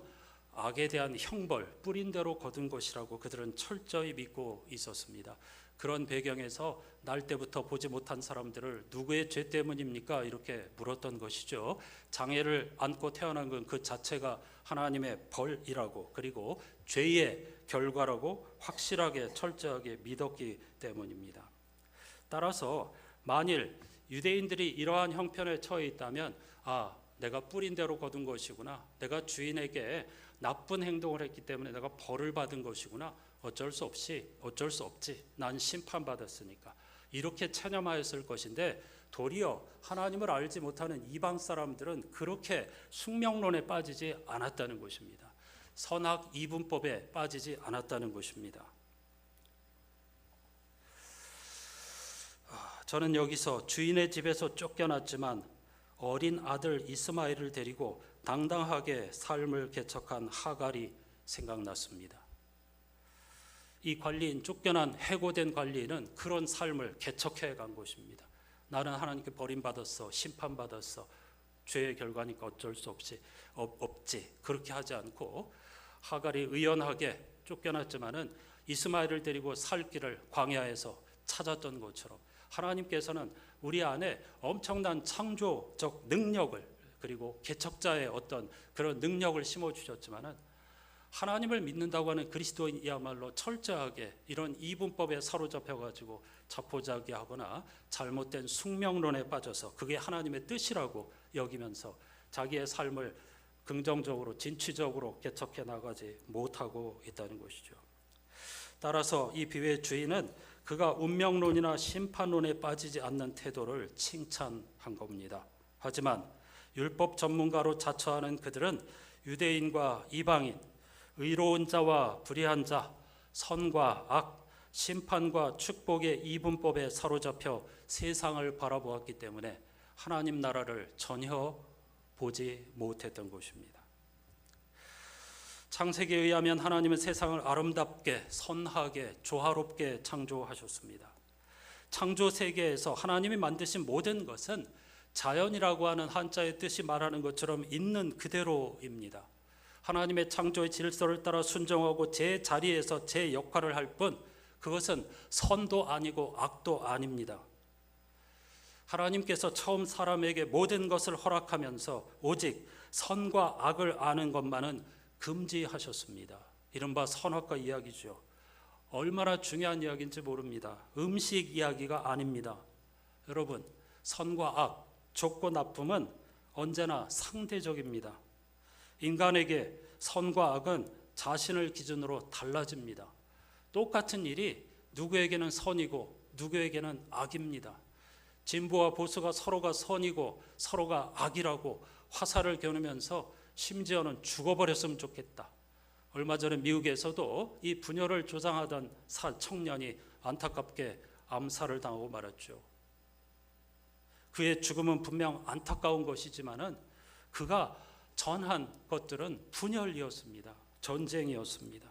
Speaker 1: 악에 대한 형벌, 뿌린 대로 거둔 것이라고 그들은 철저히 믿고 있었습니다. 그런 배경에서 날 때부터 보지 못한 사람들을 누구의 죄 때문입니까? 이렇게 물었던 것이죠. 장애를 안고 태어난 건 그 자체가 하나님의 벌이라고, 그리고 죄의 결과라고 확실하게 철저하게 믿었기 때문입니다. 따라서 만일 유대인들이 이러한 형편에 처해 있다면 내가 뿌린 대로 거둔 것이구나, 내가 주인에게 나쁜 행동을 했기 때문에 내가 벌을 받은 것이구나, 어쩔 수 없지, 난 심판받았으니까, 이렇게 체념하였을 것인데 도리어 하나님을 알지 못하는 이방 사람들은 그렇게 숙명론에 빠지지 않았다는 것입니다. 선악 이분법에 빠지지 않았다는 것입니다. 저는 여기서 주인의 집에서 쫓겨났지만 어린 아들 이스마엘을 데리고 당당하게 삶을 개척한 하갈이 생각났습니다. 이 관리인, 쫓겨난 해고된 관리인은 그런 삶을 개척해 간 것입니다. 나는 하나님께 버림받았어, 심판받았어, 죄의 결과니까 어쩔 수 없지, 그렇게 하지 않고 하갈이 의연하게 쫓겨났지만은 이스마엘을 데리고 살 길을 광야에서 찾았던 것처럼 하나님께서는 우리 안에 엄청난 창조적 능력을, 그리고 개척자의 어떤 그런 능력을 심어주셨지만은 하나님을 믿는다고 하는 그리스도인이야말로 철저하게 이런 이분법에 사로잡혀가지고 자포자기하거나 잘못된 숙명론에 빠져서 그게 하나님의 뜻이라고 여기면서 자기의 삶을 긍정적으로 진취적으로 개척해 나가지 못하고 있다는 것이죠. 따라서 이 비유의 주인은 그가 운명론이나 심판론에 빠지지 않는 태도를 칭찬한 겁니다. 하지만 율법 전문가로 자처하는 그들은 유대인과 이방인, 의로운 자와 불의한 자, 선과 악, 심판과 축복의 이분법에 사로잡혀 세상을 바라보았기 때문에 하나님 나라를 전혀 보지 못했던 것입니다. 창세기에 의하면 하나님은 세상을 아름답게, 선하게, 조화롭게 창조하셨습니다. 창조 세계에서 하나님이 만드신 모든 것은 자연이라고 하는 한자의 뜻이 말하는 것처럼 있는 그대로입니다. 하나님의 창조의 질서를 따라 순종하고 제 자리에서 제 역할을 할 뿐 그것은 선도 아니고 악도 아닙니다. 하나님께서 처음 사람에게 모든 것을 허락하면서 오직 선과 악을 아는 것만은 금지하셨습니다. 이른바 선악과 이야기죠. 얼마나 중요한 이야기인지 모릅니다. 음식 이야기가 아닙니다. 여러분, 선과 악, 좋고 나쁨은 언제나 상대적입니다. 인간에게 선과 악은 자신을 기준으로 달라집니다. 똑같은 일이 누구에게는 선이고 누구에게는 악입니다. 진보와 보수가 서로가 선이고 서로가 악이라고 화살을 겨누면서 심지어는 죽어버렸으면 좋겠다. 얼마 전에 미국에서도 이 분열을 조장하던 청년이 안타깝게 암살을 당하고 말았죠. 그의 죽음은 분명 안타까운 것이지만은 그가 전한 것들은 분열이었습니다. 전쟁이었습니다.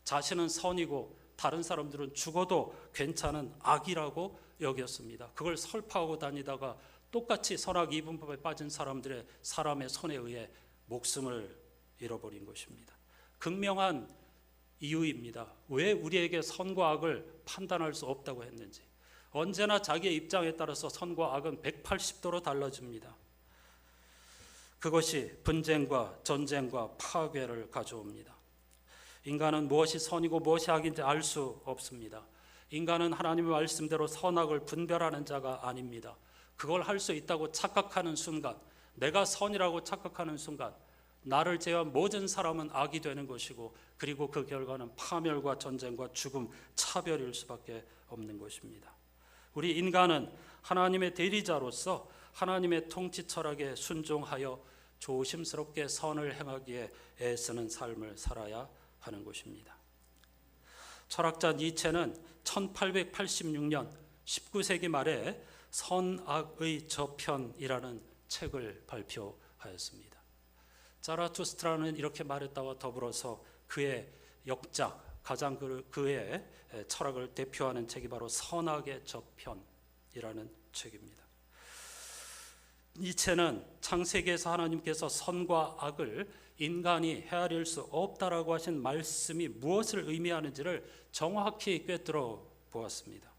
Speaker 1: 자신은 선이고 다른 사람들은 죽어도 괜찮은 악이라고 여겼습니다. 그걸 설파하고 다니다가 똑같이 선악 이분법에 빠진 사람의 손에 의해 목숨을 잃어버린 것입니다. 극명한 이유입니다. 왜 우리에게 선과 악을 판단할 수 없다고 했는지. 언제나 자기의 입장에 따라서 선과 악은 180도로 달라집니다. 그것이 분쟁과 전쟁과 파괴를 가져옵니다. 인간은 무엇이 선이고 무엇이 악인지 알 수 없습니다. 인간은 하나님의 말씀대로 선악을 분별하는 자가 아닙니다. 그걸 할 수 있다고 착각하는 순간, 내가 선이라고 착각하는 순간 나를 제외한 모든 사람은 악이 되는 것이고, 그리고 그 결과는 파멸과 전쟁과 죽음, 차별일 수밖에 없는 것입니다. 우리 인간은 하나님의 대리자로서 하나님의 통치 철학에 순종하여 조심스럽게 선을 행하기에 애쓰는 삶을 살아야 하는 것입니다. 철학자 니체는 1886년 19세기 말에 선악의 저편이라는 책을 발표하였습니다. 자라투스트라는 이렇게 말했다와 더불어서 그의 역작, 가장 그의 철학을 대표하는 책이 바로 선악의 저편이라는 책입니다. 니체는 창세기에서 하나님께서 선과 악을 인간이 헤아릴 수 없다라고 하신 말씀이 무엇을 의미하는지를 정확히 꿰뚫어 보았습니다.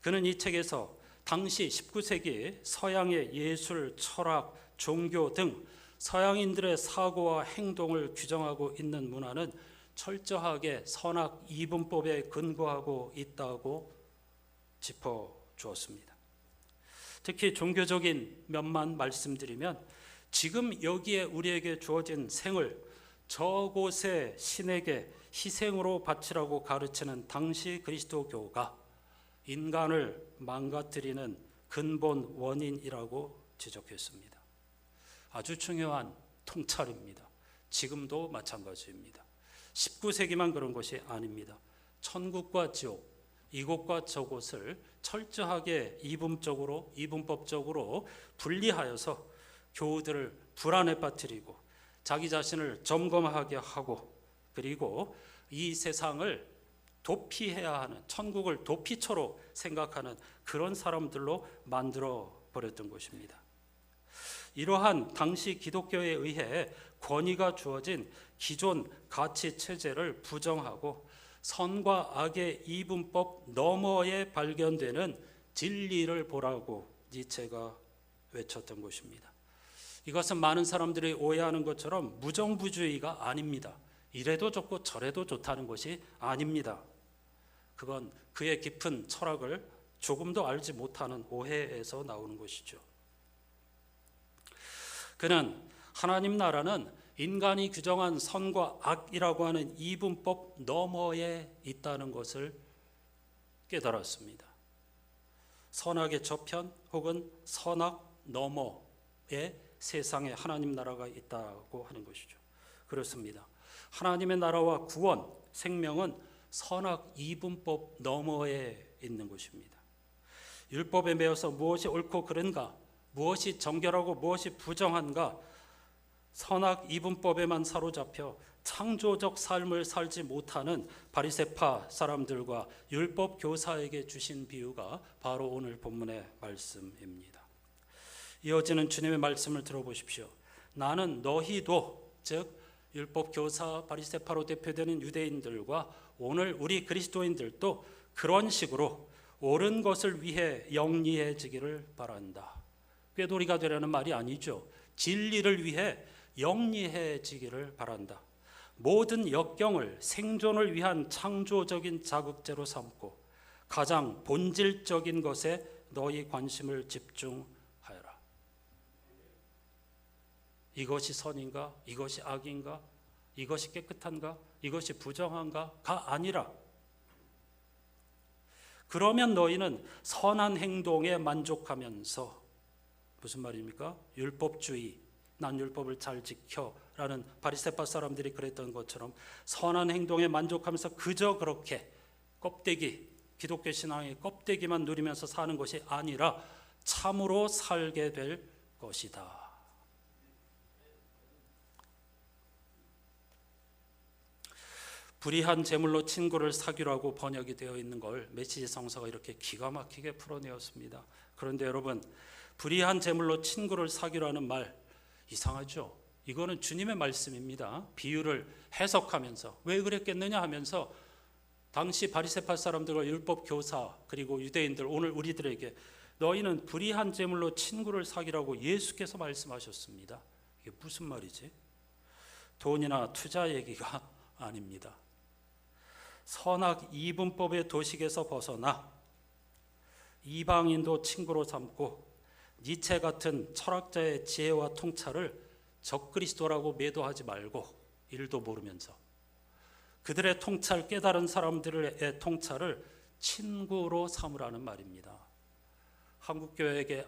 Speaker 1: 그는 이 책에서 당시 19세기 서양의 예술, 철학, 종교 등 서양인들의 사고와 행동을 규정하고 있는 문화는 철저하게 선악 이분법에 근거하고 있다고 짚어주었습니다. 특히 종교적인 면만 말씀드리면 지금 여기에 우리에게 주어진 생을 저곳의 신에게 희생으로 바치라고 가르치는 당시 그리스도교가 인간을 망가뜨리는 근본 원인이라고 지적했습니다. 아주 중요한 통찰입니다. 지금도 마찬가지입니다. 19세기만 그런 것이 아닙니다. 천국과 지옥, 이곳과 저곳을 철저하게 이분법적으로 분리하여서 교우들을 불안에 빠뜨리고 자기 자신을 점검하게 하고, 그리고 이 세상을 도피해야 하는, 천국을 도피처로 생각하는 그런 사람들로 만들어 버렸던 것입니다. 이러한 당시 기독교에 의해 권위가 주어진 기존 가치 체제를 부정하고 선과 악의 이분법 너머에 발견되는 진리를 보라고 니체가 외쳤던 것입니다. 이것은 많은 사람들이 오해하는 것처럼 무정부주의가 아닙니다. 이래도 좋고 저래도 좋다는 것이 아닙니다. 그건 그의 깊은 철학을 조금도 알지 못하는 오해에서 나오는 것이죠. 그는 하나님 나라는 인간이 규정한 선과 악이라고 하는 이분법 너머에 있다는 것을 깨달았습니다. 선악의 저편 혹은 선악 너머에 세상에 하나님 나라가 있다고 하는 것이죠. 그렇습니다. 하나님의 나라와 구원, 생명은 선악 이분법 너머에 있는 것입니다. 율법에 매여서 무엇이 옳고 그른가, 무엇이 정결하고 무엇이 부정한가, 선악 이분법에만 사로잡혀 창조적 삶을 살지 못하는 바리새파 사람들과 율법 교사에게 주신 비유가 바로 오늘 본문의 말씀입니다. 이어지는 주님의 말씀을 들어보십시오. 나는 너희도, 즉 율법 교사 바리새파로 대표되는 유대인들과 오늘 우리 그리스도인들도 그런 식으로 옳은 것을 위해 영리해지기를 바란다. 꾀돌이가 되려는 말이 아니죠. 진리를 위해 영리해지기를 바란다. 모든 역경을 생존을 위한 창조적인 자극제로 삼고 가장 본질적인 것에 너희 관심을 집중하여라. 이것이 선인가? 이것이 악인가? 이것이 깨끗한가? 이것이 부정한가?가 아니라, 그러면 너희는 선한 행동에 만족하면서, 무슨 말입니까? 율법주의, 난 율법을 잘 지켜라는 바리새파 사람들이 그랬던 것처럼 선한 행동에 만족하면서 그저 그렇게 껍데기, 기독교 신앙의 껍데기만 누리면서 사는 것이 아니라 참으로 살게 될 것이다. 불의한 제물로 친구를 사귀라고 번역이 되어 있는 걸 메시지 성서가 이렇게 기가 막히게 풀어내었습니다. 그런데 여러분, 불의한 제물로 친구를 사귀라는 말 이상하죠? 이거는 주님의 말씀입니다. 비유를 해석하면서 왜 그랬겠느냐 하면서 당시 바리새파 사람들과 율법 교사 그리고 유대인들, 오늘 우리들에게 너희는 불의한 제물로 친구를 사귀라고 예수께서 말씀하셨습니다. 이게 무슨 말이지? 돈이나 투자 얘기가 아닙니다. 선악 이분법의 도식에서 벗어나 이방인도 친구로 삼고 니체 같은 철학자의 지혜와 통찰을 적그리스도라고 매도하지 말고, 일도 모르면서 그들의 통찰, 깨달은 사람들의 통찰을 친구로 삼으라는 말입니다. 한국교회가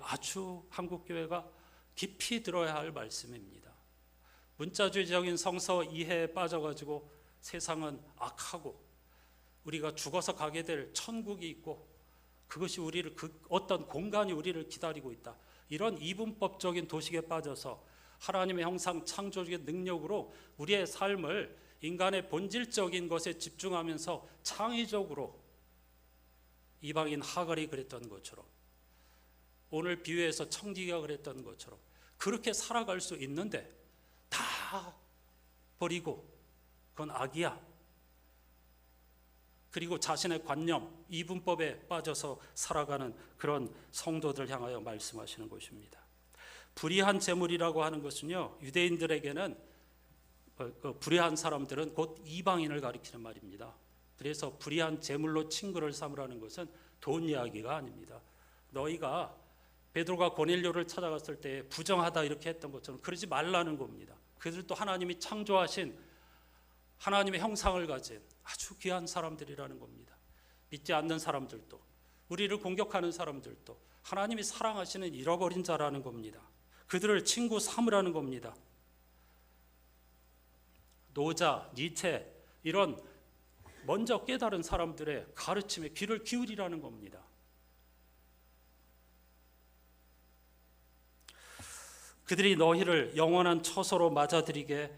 Speaker 1: 깊이 들어야 할 말씀입니다. 문자주의적인 성서 이해에 빠져가지고 세상은 악하고 우리가 죽어서 가게 될 천국이 있고 그것이 우리를, 어떤 공간이 우리를 기다리고 있다, 이런 이분법적인 도식에 빠져서 하나님의 형상 창조적인 능력으로 우리의 삶을 인간의 본질적인 것에 집중하면서 창의적으로, 이방인 하갈이 그랬던 것처럼, 오늘 비유에서 청지기가 그랬던 것처럼 그렇게 살아갈 수 있는데 다 버리고 그건 악이야. 그리고 자신의 관념, 이분법에 빠져서 살아가는 그런 성도들 향하여 말씀하시는 것입니다. 불의한 재물이라고 하는 것은요, 유대인들에게는 불의한 사람들은 곧 이방인을 가리키는 말입니다. 그래서 불의한 재물로 친구를 삼으라는 것은 돈 이야기가 아닙니다. 너희가 베드로가 고넬료를 찾아갔을 때 부정하다 이렇게 했던 것처럼 그러지 말라는 겁니다. 그들도 하나님이 창조하신 하나님의 형상을 가진 아주 귀한 사람들이라는 겁니다. 믿지 않는 사람들도 우리를 공격하는 사람들도 하나님이 사랑하시는 잃어버린 자라는 겁니다. 그들을 친구 삼으라는 겁니다. 노자, 니체 이런 먼저 깨달은 사람들의 가르침에 귀를 기울이라는 겁니다. 그들이 너희를 영원한 처소로 맞아들이게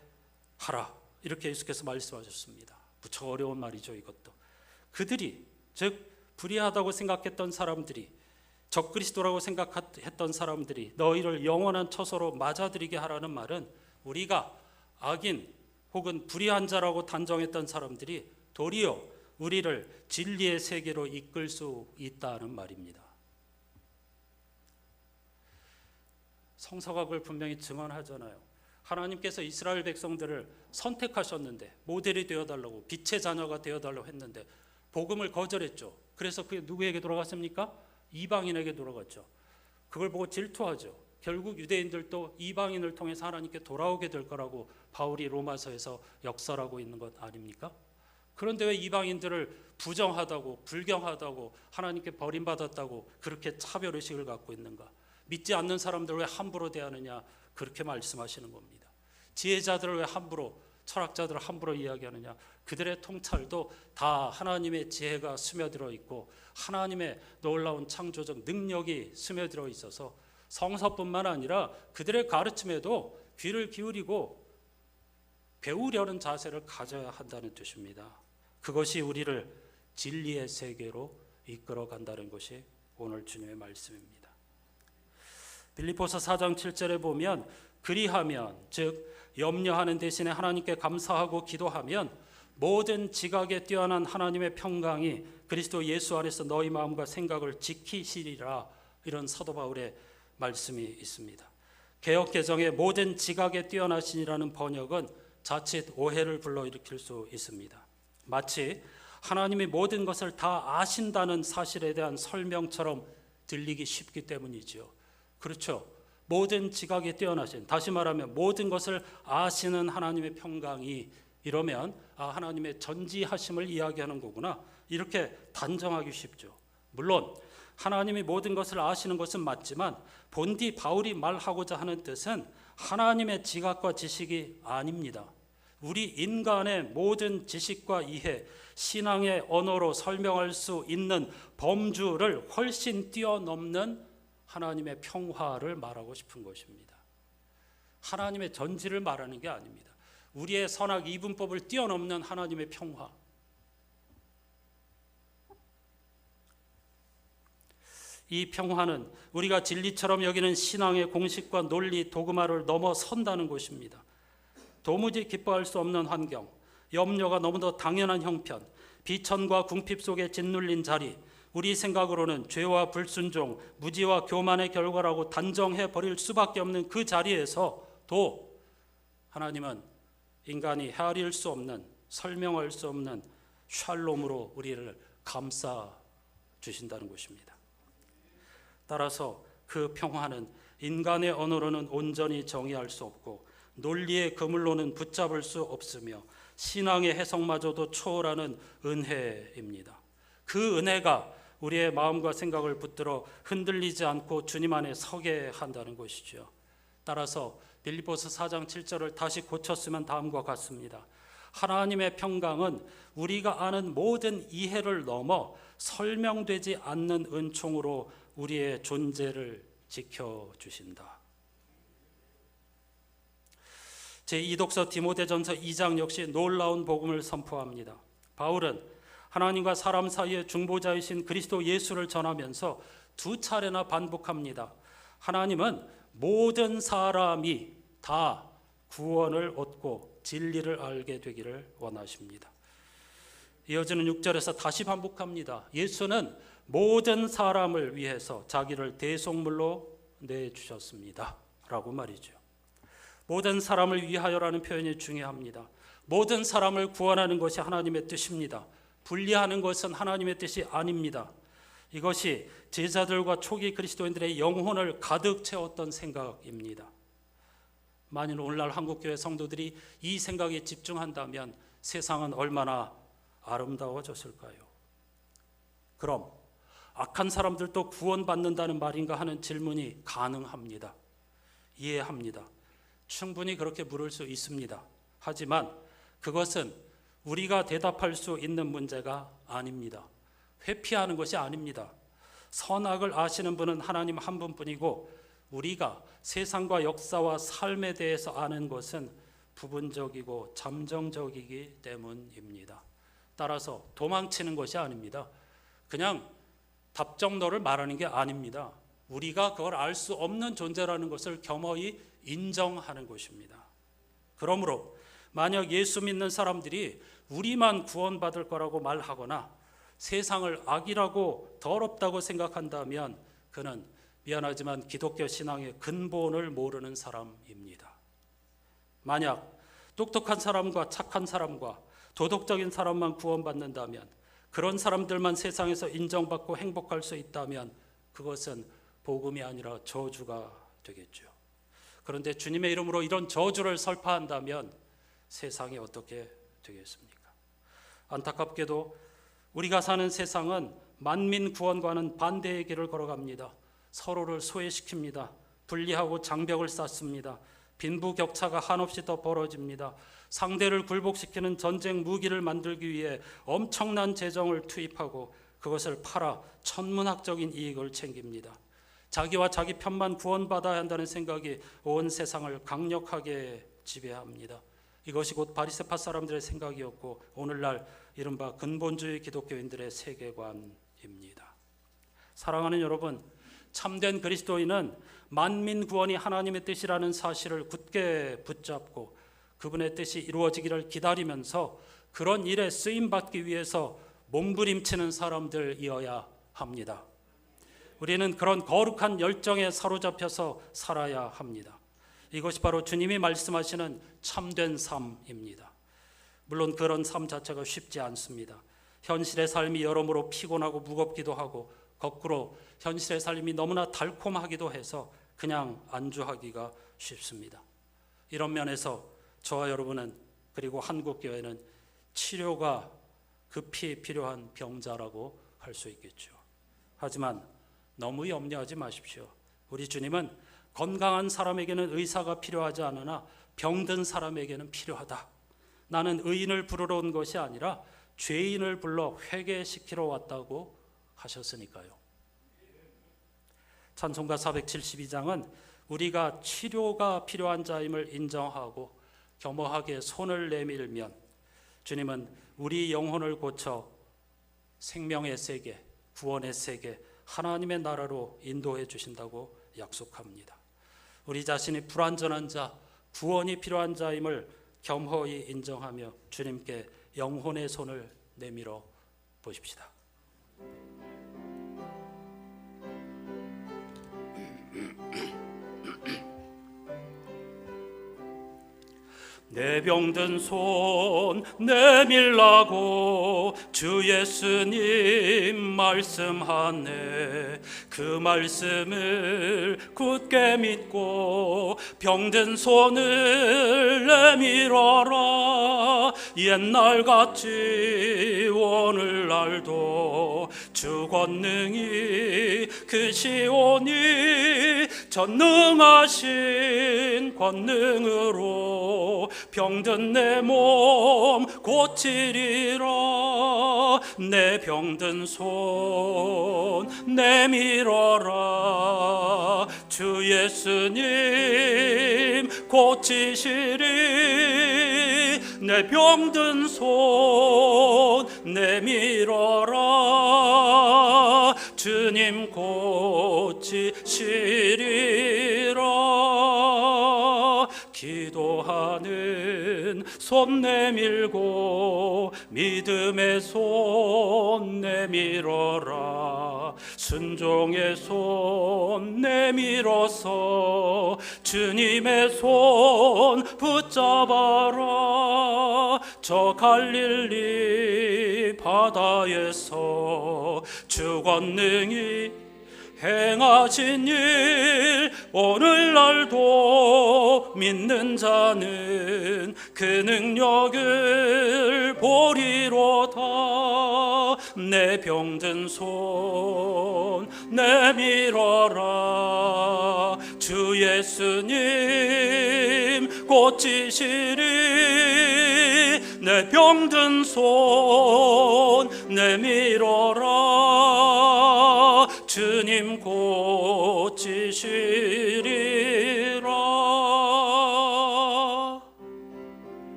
Speaker 1: 하라. 이렇게 예수께서 말씀하셨습니다. 무척 어려운 말이죠, 이것도. 그들이, 즉 불의하다고 생각했던 사람들이, 적그리스도라고 생각했던 사람들이 너희를 영원한 처소로 맞아들이게 하라는 말은 우리가 악인 혹은 불의한 자라고 단정했던 사람들이 도리어 우리를 진리의 세계로 이끌 수 있다는 말입니다. 성서가 그걸 분명히 증언하잖아요. 하나님께서 이스라엘 백성들을 선택하셨는데 모델이 되어달라고, 빛의 자녀가 되어달라고 했는데 복음을 거절했죠. 그래서 그게 누구에게 돌아갔습니까? 이방인에게 돌아갔죠. 그걸 보고 질투하죠. 결국 유대인들도 이방인을 통해서 하나님께 돌아오게 될 거라고 바울이 로마서에서 역설하고 있는 것 아닙니까? 그런데 왜 이방인들을 부정하다고, 불경하다고, 하나님께 버림받았다고 그렇게 차별의식을 갖고 있는가? 믿지 않는 사람들을 왜 함부로 대하느냐? 그렇게 말씀하시는 겁니다. 지혜자들을 왜 함부로, 철학자들을 함부로 이야기하느냐? 그들의 통찰도 다 하나님의 지혜가 스며들어 있고 하나님의 놀라운 창조적 능력이 스며들어 있어서 성서뿐만 아니라 그들의 가르침에도 귀를 기울이고 배우려는 자세를 가져야 한다는 뜻입니다. 그것이 우리를 진리의 세계로 이끌어 간다는 것이 오늘 주님의 말씀입니다. 빌립보서 4장 7절에 보면 그리하면, 즉 염려하는 대신에 하나님께 감사하고 기도하면 모든 지각에 뛰어난 하나님의 평강이 그리스도 예수 안에서 너희 마음과 생각을 지키시리라. 이런 사도 바울의 말씀이 있습니다. 개역개정의 모든 지각에 뛰어나시니라는 번역은 자칫 오해를 불러일으킬 수 있습니다. 마치 하나님이 모든 것을 다 아신다는 사실에 대한 설명처럼 들리기 쉽기 때문이죠. 그렇죠. 모든 지각에 뛰어나신, 다시 말하면 모든 것을 아시는 하나님의 평강이, 이러면 하나님의 전지하심을 이야기하는 거구나, 이렇게 단정하기 쉽죠. 물론 하나님이 모든 것을 아시는 것은 맞지만 본디 바울이 말하고자 하는 뜻은 하나님의 지각과 지식이 아닙니다. 우리 인간의 모든 지식과 이해, 신앙의 언어로 설명할 수 있는 범주를 훨씬 뛰어넘는 하나님의 평화를 말하고 싶은 것입니다. 하나님의 전지를 말하는 게 아닙니다. 우리의 선악 이분법을 뛰어넘는 하나님의 평화. 이 평화는 우리가 진리처럼 여기는 신앙의 공식과 논리, 도그마를 넘어선다는 것입니다. 도무지 기뻐할 수 없는 환경, 염려가 너무도 당연한 형편, 비천과 궁핍 속에 짓눌린 자리, 우리 생각으로는 죄와 불순종, 무지와 교만의 결과라고 단정해 버릴 수밖에 없는 그 자리에서도 하나님은 인간이 헤아릴 수 없는, 설명할 수 없는 샬롬으로 우리를 감싸 주신다는 것입니다. 따라서 그 평화는 인간의 언어로는 온전히 정의할 수 없고 논리의 그물로는 붙잡을 수 없으며 신앙의 해석마저도 초월하는 은혜입니다. 그 은혜가 우리의 마음과 생각을 붙들어 흔들리지 않고 주님 안에 서게 한다는 것이죠. 따라서 빌립보서 4장 7절을 다시 고쳤으면 다음과 같습니다. 하나님의 평강은 우리가 아는 모든 이해를 넘어 설명되지 않는 은총으로 우리의 존재를 지켜주신다. 제2독서 디모데전서 2장 역시 놀라운 복음을 선포합니다. 바울은 하나님과 사람 사이의 중보자이신 그리스도 예수를 전하면서 두 차례나 반복합니다. 하나님은 모든 사람이 다 구원을 얻고 진리를 알게 되기를 원하십니다. 이어지는 6절에서 다시 반복합니다. 예수는 모든 사람을 위해서 자기를 대속물로 내주셨습니다. 라고 말이죠. 모든 사람을 위하여라는 표현이 중요합니다. 모든 사람을 구원하는 것이 하나님의 뜻입니다. 분리하는 것은 하나님의 뜻이 아닙니다. 이것이 제자들과 초기 그리스도인들의 영혼을 가득 채웠던 생각입니다. 만일 오늘날 한국교회 성도들이 이 생각에 집중한다면 세상은 얼마나 아름다워졌을까요? 그럼 악한 사람들도 구원받는다는 말인가 하는 질문이 가능합니다. 이해합니다. 충분히 그렇게 물을 수 있습니다. 하지만 그것은 우리가 대답할 수 있는 문제가 아닙니다. 회피하는 것이 아닙니다. 선악을 아시는 분은 하나님 한 분뿐이고 우리가 세상과 역사와 삶에 대해서 아는 것은 부분적이고 잠정적이기 때문입니다. 따라서 도망치는 것이 아닙니다. 그냥 답정너를 말하는 게 아닙니다. 우리가 그걸 알 수 없는 존재라는 것을 겸허히 인정하는 것입니다. 그러므로 만약 예수 믿는 사람들이 우리만 구원받을 거라고 말하거나 세상을 악이라고 더럽다고 생각한다면 그는 미안하지만 기독교 신앙의 근본을 모르는 사람입니다. 만약 똑똑한 사람과 착한 사람과 도덕적인 사람만 구원받는다면, 그런 사람들만 세상에서 인정받고 행복할 수 있다면 그것은 복음이 아니라 저주가 되겠죠. 그런데 주님의 이름으로 이런 저주를 설파한다면 세상이 어떻게 되겠습니까? 안타깝게도 우리가 사는 세상은 만민 구원과는 반대의 길을 걸어갑니다. 서로를 소외시킵니다. 분리하고 장벽을 쌓습니다. 빈부격차가 한없이 더 벌어집니다. 상대를 굴복시키는 전쟁 무기를 만들기 위해 엄청난 재정을 투입하고 그것을 팔아 천문학적인 이익을 챙깁니다. 자기와 자기 편만 구원받아야 한다는 생각이 온 세상을 강력하게 지배합니다. 이것이 곧 바리새파 사람들의 생각이었고 오늘날 이른바 근본주의 기독교인들의 세계관입니다. 사랑하는 여러분, 참된 그리스도인은 만민 구원이 하나님의 뜻이라는 사실을 굳게 붙잡고 그분의 뜻이 이루어지기를 기다리면서 그런 일에 쓰임받기 위해서 몸부림치는 사람들이어야 합니다. 우리는 그런 거룩한 열정에 사로잡혀서 살아야 합니다. 이것이 바로 주님이 말씀하시는 참된 삶입니다. 물론 그런 삶 자체가 쉽지 않습니다. 현실의 삶이 여러모로 피곤하고 무겁기도 하고 거꾸로 현실의 삶이 너무나 달콤하기도 해서 그냥 안주하기가 쉽습니다. 이런 면에서 저와 여러분은, 그리고 한국교회는 치료가 급히 필요한 병자라고 할 수 있겠죠. 하지만 너무 염려하지 마십시오. 우리 주님은 건강한 사람에게는 의사가 필요하지 않으나 병든 사람에게는 필요하다. 나는 의인을 부르러 온 것이 아니라 죄인을 불러 회개시키러 왔다고 하셨으니까요. 찬송가 472장은 우리가 치료가 필요한 자임을 인정하고 겸허하게 손을 내밀면 주님은 우리 영혼을 고쳐 생명의 세계, 구원의 세계, 하나님의 나라로 인도해 주신다고 약속합니다. 우리 자신이 불완전한 자, 구원이 필요한 자임을 겸허히 인정하며 주님께 영혼의 손을 내밀어 보십시다. 내 병든 손 내밀라고 주 예수님 말씀하네. 그 말씀을 굳게 믿고 병든 손을 내밀어라. 옛날같이 오늘날도 주 권능이 크시오니 전능하신 권능으로 병든 내 몸 고치리라. 내 병든 손 내밀어라. 주 예수님 고치시리. 내 병든 손 내밀어라. 주님 고치시리라. 기도하는 손 내밀고 믿음의 손 내밀어라. 순종의 손 내밀어서 주님의 손 붙잡아라. 저 갈릴리 바다에서 주 권능이 행하신 일 오늘날도 믿는 자는 그 능력을 보리로다. 내 병든 손 내밀어라. 주 예수님 고치시리. 내 병든 손 내밀어라. 주님 고치시리라.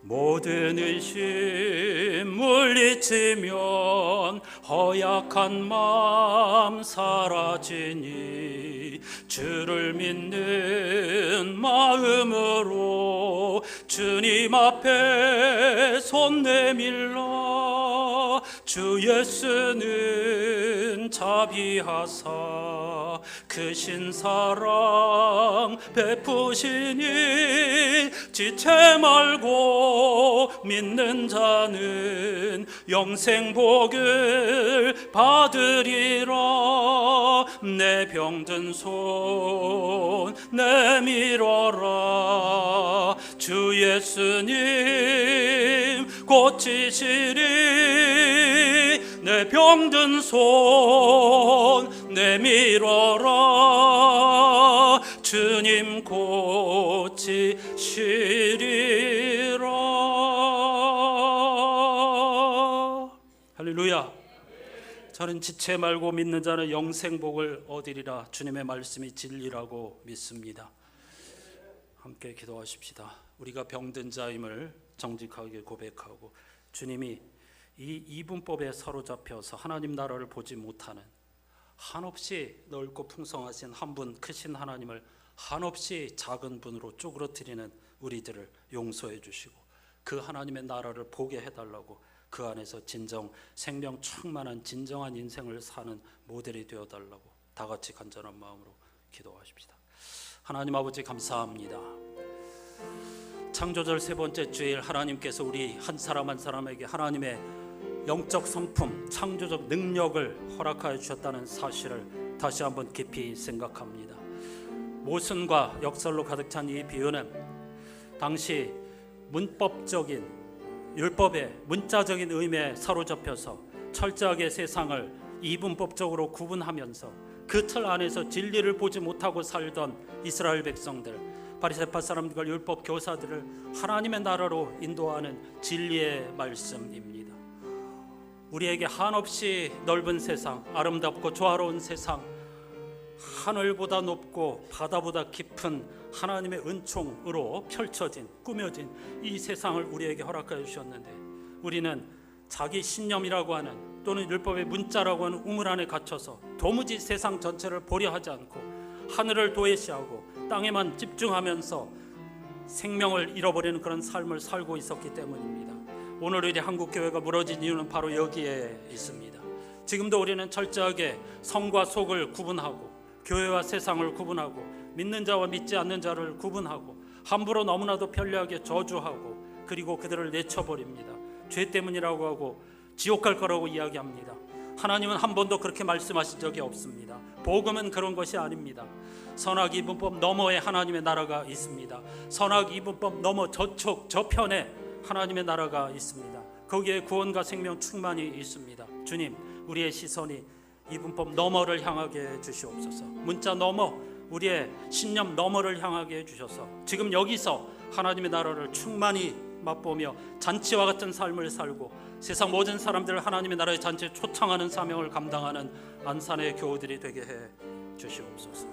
Speaker 1: 모든 의심 물리치면 허약한 마음 사라지니 주를 믿는 마음으로 주님 앞에 손 내밀라. 주 예수는 자비하사 크신 사랑 베푸시니 지체 말고 믿는 자는 영생 복을 받으리라. 내 병든 손 내밀어라. 주 예수님 고치시리. 내 병든 손 내밀어라. 주님 고치시리라. 할렐루야. 저는 지체 말고 믿는 자는 영생복을 얻으리라. 주님의 말씀이 진리라고 믿습니다. 함께 기도하십시다. 우리가 병든 자임을 정직하게 고백하고 주님이 이 이분법에 사로잡혀서 하나님 나라를 보지 못하는 한없이 넓고 풍성하신 한 분 크신 하나님을 한없이 작은 분으로 쪼그러뜨리는 우리들을 용서해 주시고 그 하나님의 나라를 보게 해달라고 그 안에서 진정 생명 충만한 진정한 인생을 사는 모델이 되어달라고 다 같이 간절한 마음으로 기도하십시다. 하나님 아버지 감사합니다. 창조절 세 번째 주일 하나님께서 우리 한 사람 한 사람에게 하나님의 영적 성품, 창조적 능력을 허락하여 주셨다는 사실을 다시 한번 깊이 생각합니다. 모순과 역설로 가득 찬 이 비유는 당시 문법적인 율법의 문자적인 의미에 사로잡혀서 철저하게 세상을 이분법적으로 구분하면서 그 틀 안에서 진리를 보지 못하고 살던 이스라엘 백성들, 바리새파 사람들과 율법 교사들을 하나님의 나라로 인도하는 진리의 말씀입니다. 우리에게 한없이 넓은 세상, 아름답고 조화로운 세상, 하늘보다 높고 바다보다 깊은 하나님의 은총으로 펼쳐진 꾸며진 이 세상을 우리에게 허락하여 주셨는데 우리는 자기 신념이라고 하는 또는 율법의 문자라고 하는 우물 안에 갇혀서 도무지 세상 전체를 보려 하지 않고 하늘을 도외시하고 땅에만 집중하면서 생명을 잃어버리는 그런 삶을 살고 있었기 때문입니다. 오늘 우리 한국교회가 무너진 이유는 바로 여기에 있습니다. 지금도 우리는 철저하게 성과 속을 구분하고 교회와 세상을 구분하고 믿는 자와 믿지 않는 자를 구분하고 함부로 너무나도 편리하게 저주하고 그리고 그들을 내쳐버립니다. 죄 때문이라고 하고 지옥 갈 거라고 이야기합니다. 하나님은 한 번도 그렇게 말씀하신 적이 없습니다. 복음은 그런 것이 아닙니다. 선악 이분법 너머에 하나님의 나라가 있습니다. 선악 이분법 너머 저쪽 저편에 하나님의 나라가 있습니다. 거기에 구원과 생명 충만히 있습니다. 주님, 우리의 시선이 이분법 너머를 향하게 해주시옵소서. 문자 너머, 우리의 신념 너머를 향하게 해주셔서 지금 여기서 하나님의 나라를 충만히 맛보며 잔치와 같은 삶을 살고 세상 모든 사람들을 하나님의 나라의 잔치에 초청하는 사명을 감당하는 안산의 교우들이 되게 해 주시옵소서.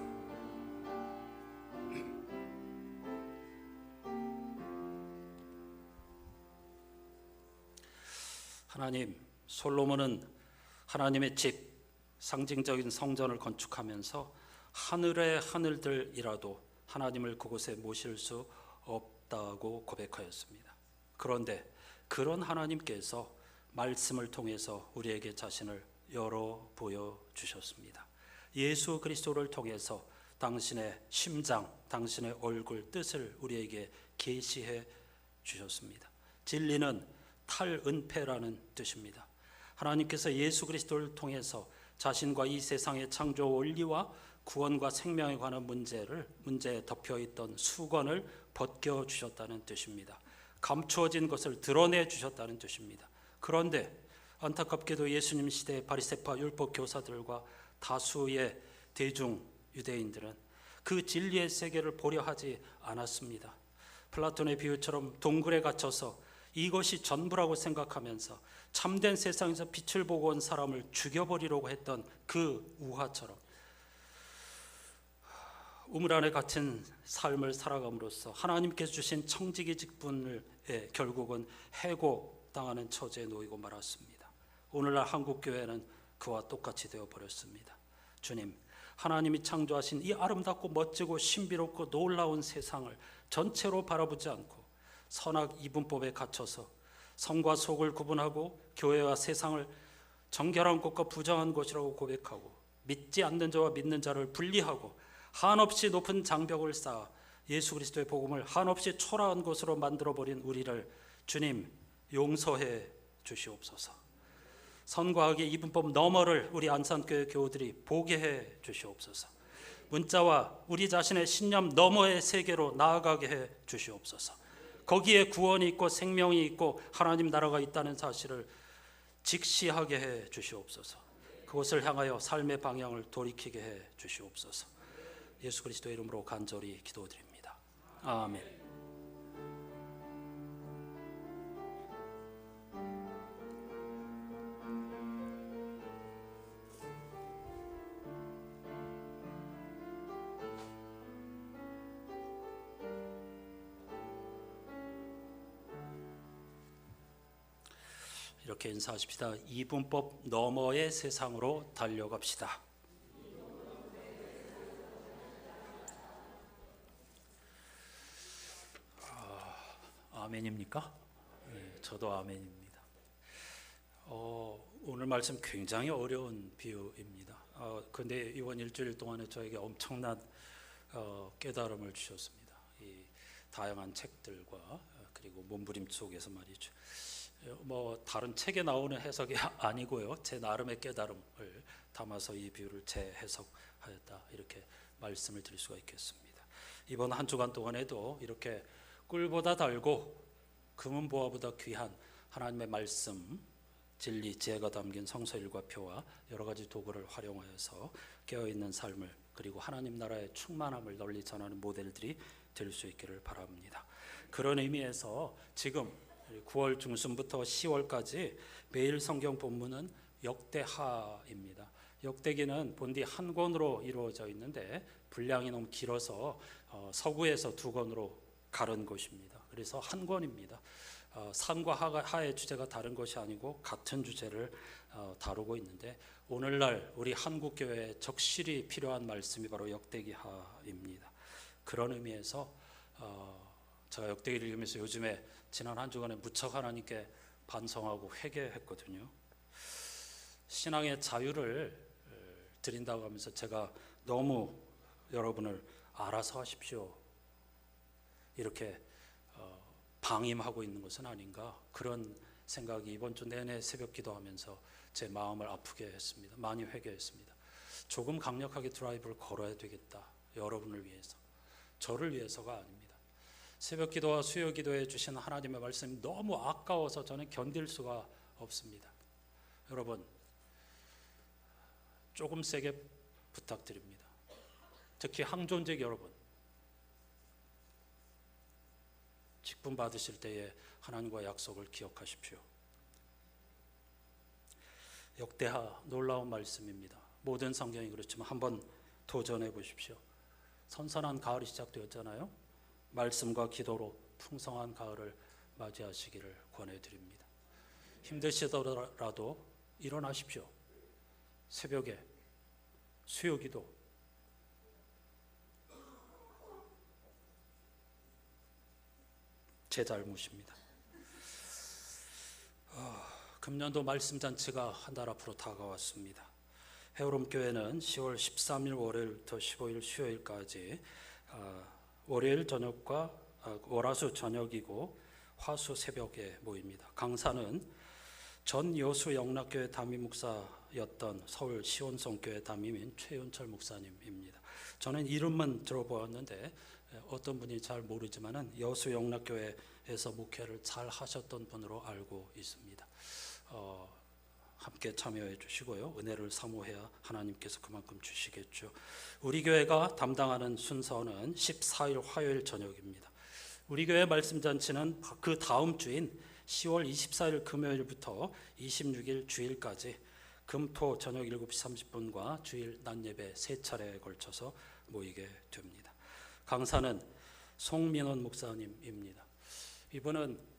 Speaker 1: 하나님, 솔로몬은 하나님의 집, 상징적인 성전을 건축하면서 하늘의 하늘들이라도 하나님을 그곳에 모실 수 없다고 고백하였습니다. 그런데 그런 하나님께서 말씀을 통해서 우리에게 자신을 열어 보여주셨습니다. 예수 그리스도를 통해서 당신의 심장, 당신의 얼굴, 뜻을 우리에게 계시해 주셨습니다. 진리는 탈은폐라는 뜻입니다. 하나님께서 예수 그리스도를 통해서 자신과 이 세상의 창조 원리와 구원과 생명에 관한 문제에 덮여있던 수건을 벗겨주셨다는 뜻입니다. 감추어진 것을 드러내 주셨다는 뜻입니다. 그런데 안타깝게도 예수님 시대의 바리새파 율법 교사들과 다수의 대중 유대인들은 그 진리의 세계를 보려 하지 않았습니다. 플라톤의 비유처럼 동굴에 갇혀서 이것이 전부라고 생각하면서 참된 세상에서 빛을 보고 온 사람을 죽여버리려고 했던 그 우화처럼 우물 안에 갇힌 삶을 살아감으로써 하나님께서 주신 청지기 직분을 결국은 해고당하는 처지에 놓이고 말았습니다. 오늘날 한국교회는 그와 똑같이 되어버렸습니다. 주님, 하나님이 창조하신 이 아름답고 멋지고 신비롭고 놀라운 세상을 전체로 바라보지 않고 선악 이분법에 갇혀서 성과 속을 구분하고 교회와 세상을 정결한 곳과 부정한 곳이라고 고백하고 믿지 않는 자와 믿는 자를 분리하고 한없이 높은 장벽을 쌓아 예수 그리스도의 복음을 한없이 초라한 것으로 만들어버린 우리를 주님 용서해 주시옵소서. 선과학의 이분법 너머를 우리 안산교회 교우들이 보게 해 주시옵소서. 문자와 우리 자신의 신념 너머의 세계로 나아가게 해 주시옵소서. 거기에 구원이 있고 생명이 있고 하나님 나라가 있다는 사실을 직시하게 해 주시옵소서. 그것을 향하여 삶의 방향을 돌이키게 해 주시옵소서. 예수 그리스도의 이름으로 간절히 기도드립니다. 아멘. 이렇게 인사하십시다. 이분법 너머의 세상으로 달려갑시다. 아멘입니까? 네, 저도 아멘입니다. 오늘 말씀 굉장히 어려운 비유입니다. 근데 이번 일주일 동안에 저에게 엄청난 깨달음을 주셨습니다. 이 다양한 책들과 그리고 몸부림 속에서 말이죠. 다른 책에 나오는 해석이 아니고요. 제 나름의 깨달음을 담아서 이 비유를 재해석하였다. 이렇게 말씀을 드릴 수가 있겠습니다. 이번 한 주간 동안에도 이렇게 꿀보다 달고 금은 보화보다 귀한 하나님의 말씀, 진리, 지혜가 담긴 성서일과표와 여러 가지 도구를 활용하여서 깨어있는 삶을 그리고 하나님 나라의 충만함을 널리 전하는 모델들이 될 수 있기를 바랍니다. 그런 의미에서 지금 9월 중순부터 10월까지 매일 성경 본문은 역대하입니다. 역대기는 본디 한 권으로 이루어져 있는데 분량이 너무 길어서 서구에서 2권으로 가른 것입니다. 그래서 한 권입니다. 산과 하의 주제가 다른 것이 아니고 같은 주제를 다루고 있는데 오늘날 우리 한국교회에 적실히 필요한 말씀이 바로 역대기하입니다. 그런 의미에서 제가 역대기를 읽으면서 요즘에 지난 한 주간에 무척 하나님께 반성하고 회개했거든요. 신앙의 자유를 드린다고 하면서 제가 너무 여러분을 알아서 하십시오 이렇게 방임하고 있는 것은 아닌가, 그런 생각이 이번 주 내내 새벽 기도하면서 제 마음을 아프게 했습니다. 많이 회개했습니다. 조금 강력하게 드라이브를 걸어야 되겠다. 여러분을 위해서, 저를 위해서가 아닙니다. 새벽 기도와 수요 기도해 주신 하나님의 말씀이 너무 아까워서 저는 견딜 수가 없습니다. 여러분, 조금 세게 부탁드립니다. 특히 항존직 여러분, 직분 받으실 때에 하나님과 약속을 기억하십시오. 역대하 놀라운 말씀입니다. 모든 성경이 그렇지만 한번 도전해 보십시오. 선선한 가을이 시작되었잖아요. 말씀과 기도로 풍성한 가을을 맞이하시기를 권해드립니다. 힘드시더라도 일어나십시오. 새벽에 수요 기도, 제 잘못입니다. 금년도 말씀잔치가 한 달 앞으로 다가왔습니다. 헤어롬교회는 10월 13일 월요일부터 15일 수요일까지 월요일 저녁과 월화수 저녁이고 화수 새벽에 모입니다. 강사는 전 여수 영락교회 담임 목사 목사였던 서울 시온성교회 담임인 최윤철 목사님입니다. 저는 이름만 들어보았는데 어떤 분이 잘 모르지만은 여수영락교회에서 목회를 잘 하셨던 분으로 알고 있습니다. 함께 참여해 주시고요. 은혜를 사모해야 하나님께서 그만큼 주시겠죠. 우리 교회가 담당하는 순서는 14일 화요일 저녁입니다. 우리 교회 말씀잔치는 그 다음 주인 10월 24일 금요일부터 26일 주일까지 금토 저녁 7시 30분과 주일 낮예배 3차례에 걸쳐서 모이게 됩니다. 강사는 송민원 목사님입니다. 이분은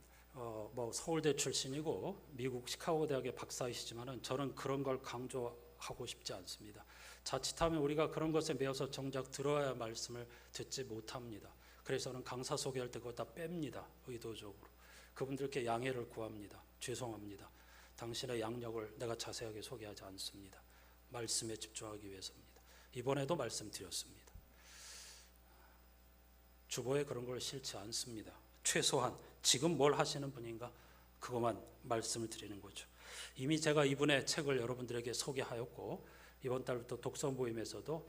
Speaker 1: 서울대 출신이고 미국 시카고 대학의 박사이시지만은 저는 그런 걸 강조하고 싶지 않습니다. 자칫하면 우리가 그런 것에 매여서 정작 들어야 말씀을 듣지 못합니다. 그래서 저는 강사 소개할 때 그거 다 뺍니다. 의도적으로. 그분들께 양해를 구합니다. 죄송합니다. 당신의 양력을 내가 자세하게 소개하지 않습니다. 말씀에 집중하기 위해서입니다. 이번에도 말씀드렸습니다. 주보에 그런 걸 싫지 않습니다. 최소한 지금 뭘 하시는 분인가 그것만 말씀을 드리는 거죠. 이미 제가 이분의 책을 여러분들에게 소개하였고 이번 달부터 독서 모임에서도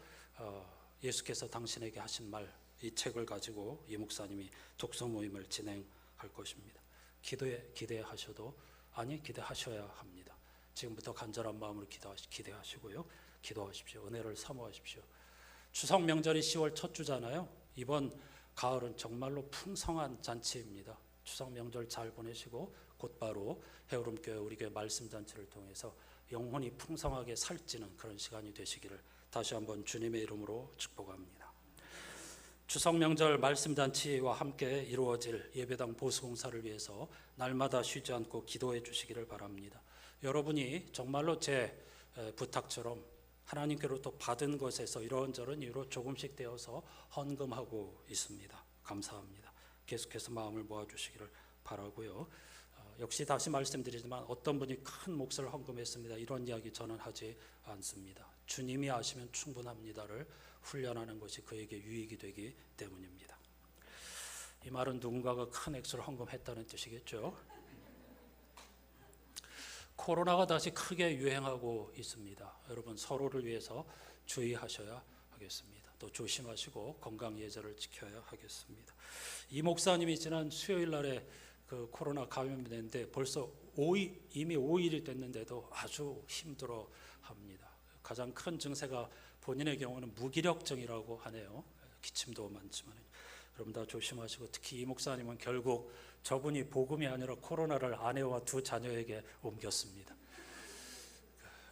Speaker 1: 예수께서 당신에게 하신 말 이 책을 가지고 이 목사님이 독서 모임을 진행할 것입니다. 기대하셔도 기대하셔야 합니다. 지금부터 간절한 마음으로 기대하시고요. 기도하십시오. 은혜를 사모하십시오. 추석 명절이 10월 첫 주잖아요. 이번 가을은 정말로 풍성한 잔치입니다. 추석 명절 잘 보내시고 곧바로 해오름교회 우리 교회 말씀잔치를 통해서 영혼이 풍성하게 살찌는 그런 시간이 되시기를 다시 한번 주님의 이름으로 축복합니다. 추석 명절 말씀잔치와 함께 이루어질 예배당 보수공사를 위해서 날마다 쉬지 않고 기도해 주시기를 바랍니다. 여러분이 정말로 제 부탁처럼 하나님께로부터 받은 것에서 이런저런 이유로 조금씩 떼어서 헌금하고 있습니다. 감사합니다. 계속해서 마음을 모아주시기를 바라고요. 역시 다시 말씀드리지만 어떤 분이 큰 몫을 헌금했습니다. 이런 이야기 저는 하지 않습니다. 주님이 아시면 충분합니다를 훈련하는 것이 그에게 유익이 되기 때문입니다. 이 말은 누군가가 큰 액수를 헌금했다는 뜻이겠죠. 코로나가 다시 크게 유행하고 있습니다. 여러분 서로를 위해서 주의하셔야 하겠습니다. 또 조심하시고 건강 예절을 지켜야 하겠습니다. 이 목사님이 지난 수요일 날에 그 코로나 감염됐는데 벌써 이미 5일이 됐는데도 아주 힘들어합니다. 가장 큰 증세가 본인의 경우는 무기력증이라고 하네요. 기침도 많지만 여러분 다 조심하시고 특히 이 목사님은 결국 저분이 복음이 아니라 코로나를 아내와 2 자녀에게 옮겼습니다.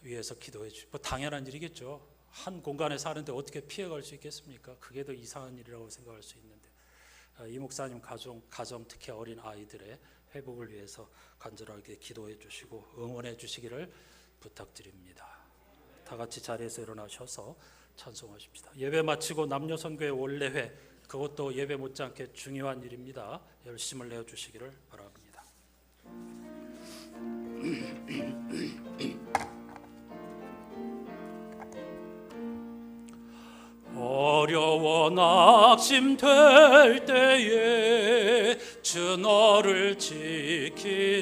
Speaker 1: 위에서 기도해 주시고 당연한 일이겠죠. 한 공간에 사는데 어떻게 피해갈 수 있겠습니까? 그게 더 이상한 일이라고 생각할 수 있는데 이 목사님 가정 특히 어린 아이들의 회복을 위해서 간절하게 기도해 주시고 응원해 주시기를 부탁드립니다. 다 같이 자리에서 일어나셔서 찬송하십시다. 예배 마치고 남녀선교회 원래회 그것도 예배 못지않게 중요한 일입니다. 열심을 내어 주시기를 바랍니다. 어려워 낙심될 때에 주 너를 지키리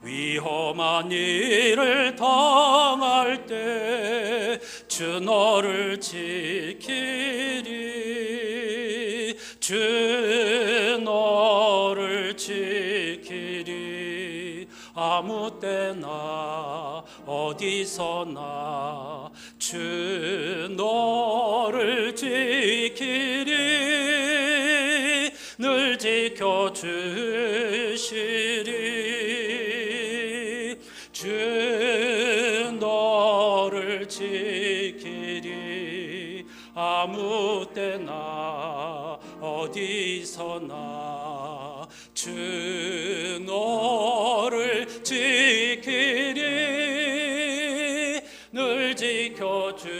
Speaker 1: 위험한 일을 당할 때 주 너를 지키리 주 너를 지키리 아무 때나 어디서나 주 너를 지키리 늘 지켜주시리 주 너를 지키리 아무 때나 어디서나 주 너를 지키리 늘 지켜주시리.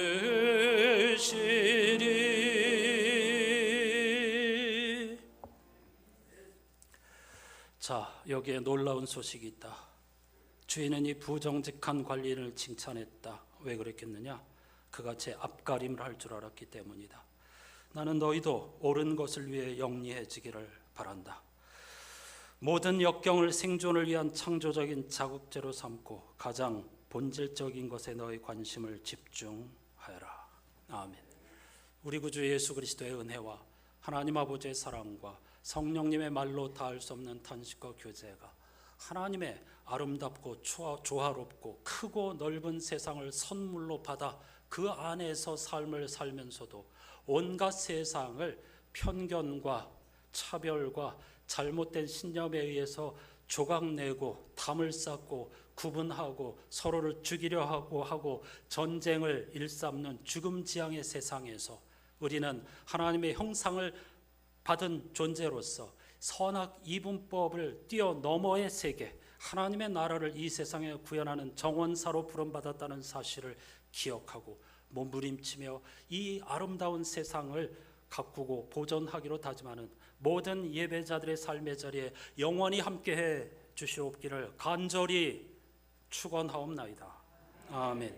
Speaker 1: 자, 여기에 놀라운 소식이 있다. 주인은 이 부정직한 관리인을 칭찬했다. 왜 그랬겠느냐? 그가 제 앞가림을 할 줄 알았기 때문이다. 나는 너희도 옳은 것을 위해 영리해지기를 바란다. 모든 역경을 생존을 위한 창조적인 자극제로 삼고 가장 본질적인 것에 너의 관심을 집중하여라. 아멘. 우리 구주 예수 그리스도의 은혜와 하나님 아버지의 사랑과 성령님의 말로 닿을 수 없는 탄식과 교제가 하나님의 아름답고 조화롭고 크고 넓은 세상을 선물로 받아 그 안에서 삶을 살면서도 온갖 세상을 편견과 차별과 잘못된 신념에 의해서 조각내고 담을 쌓고 구분하고 서로를 죽이려 하고 전쟁을 일삼는 죽음지향의 세상에서 우리는 하나님의 형상을 받은 존재로서 선악 이분법을 뛰어넘어의 세계, 하나님의 나라를 이 세상에 구현하는 정원사로 부름받았다는 사실을 기억하고 몸부림치며 이 아름다운 세상을 가꾸고 보존하기로 다짐하는 모든 예배자들의 삶의 자리에 영원히 함께해 주시옵기를 간절히 축원하옵나이다. 아멘.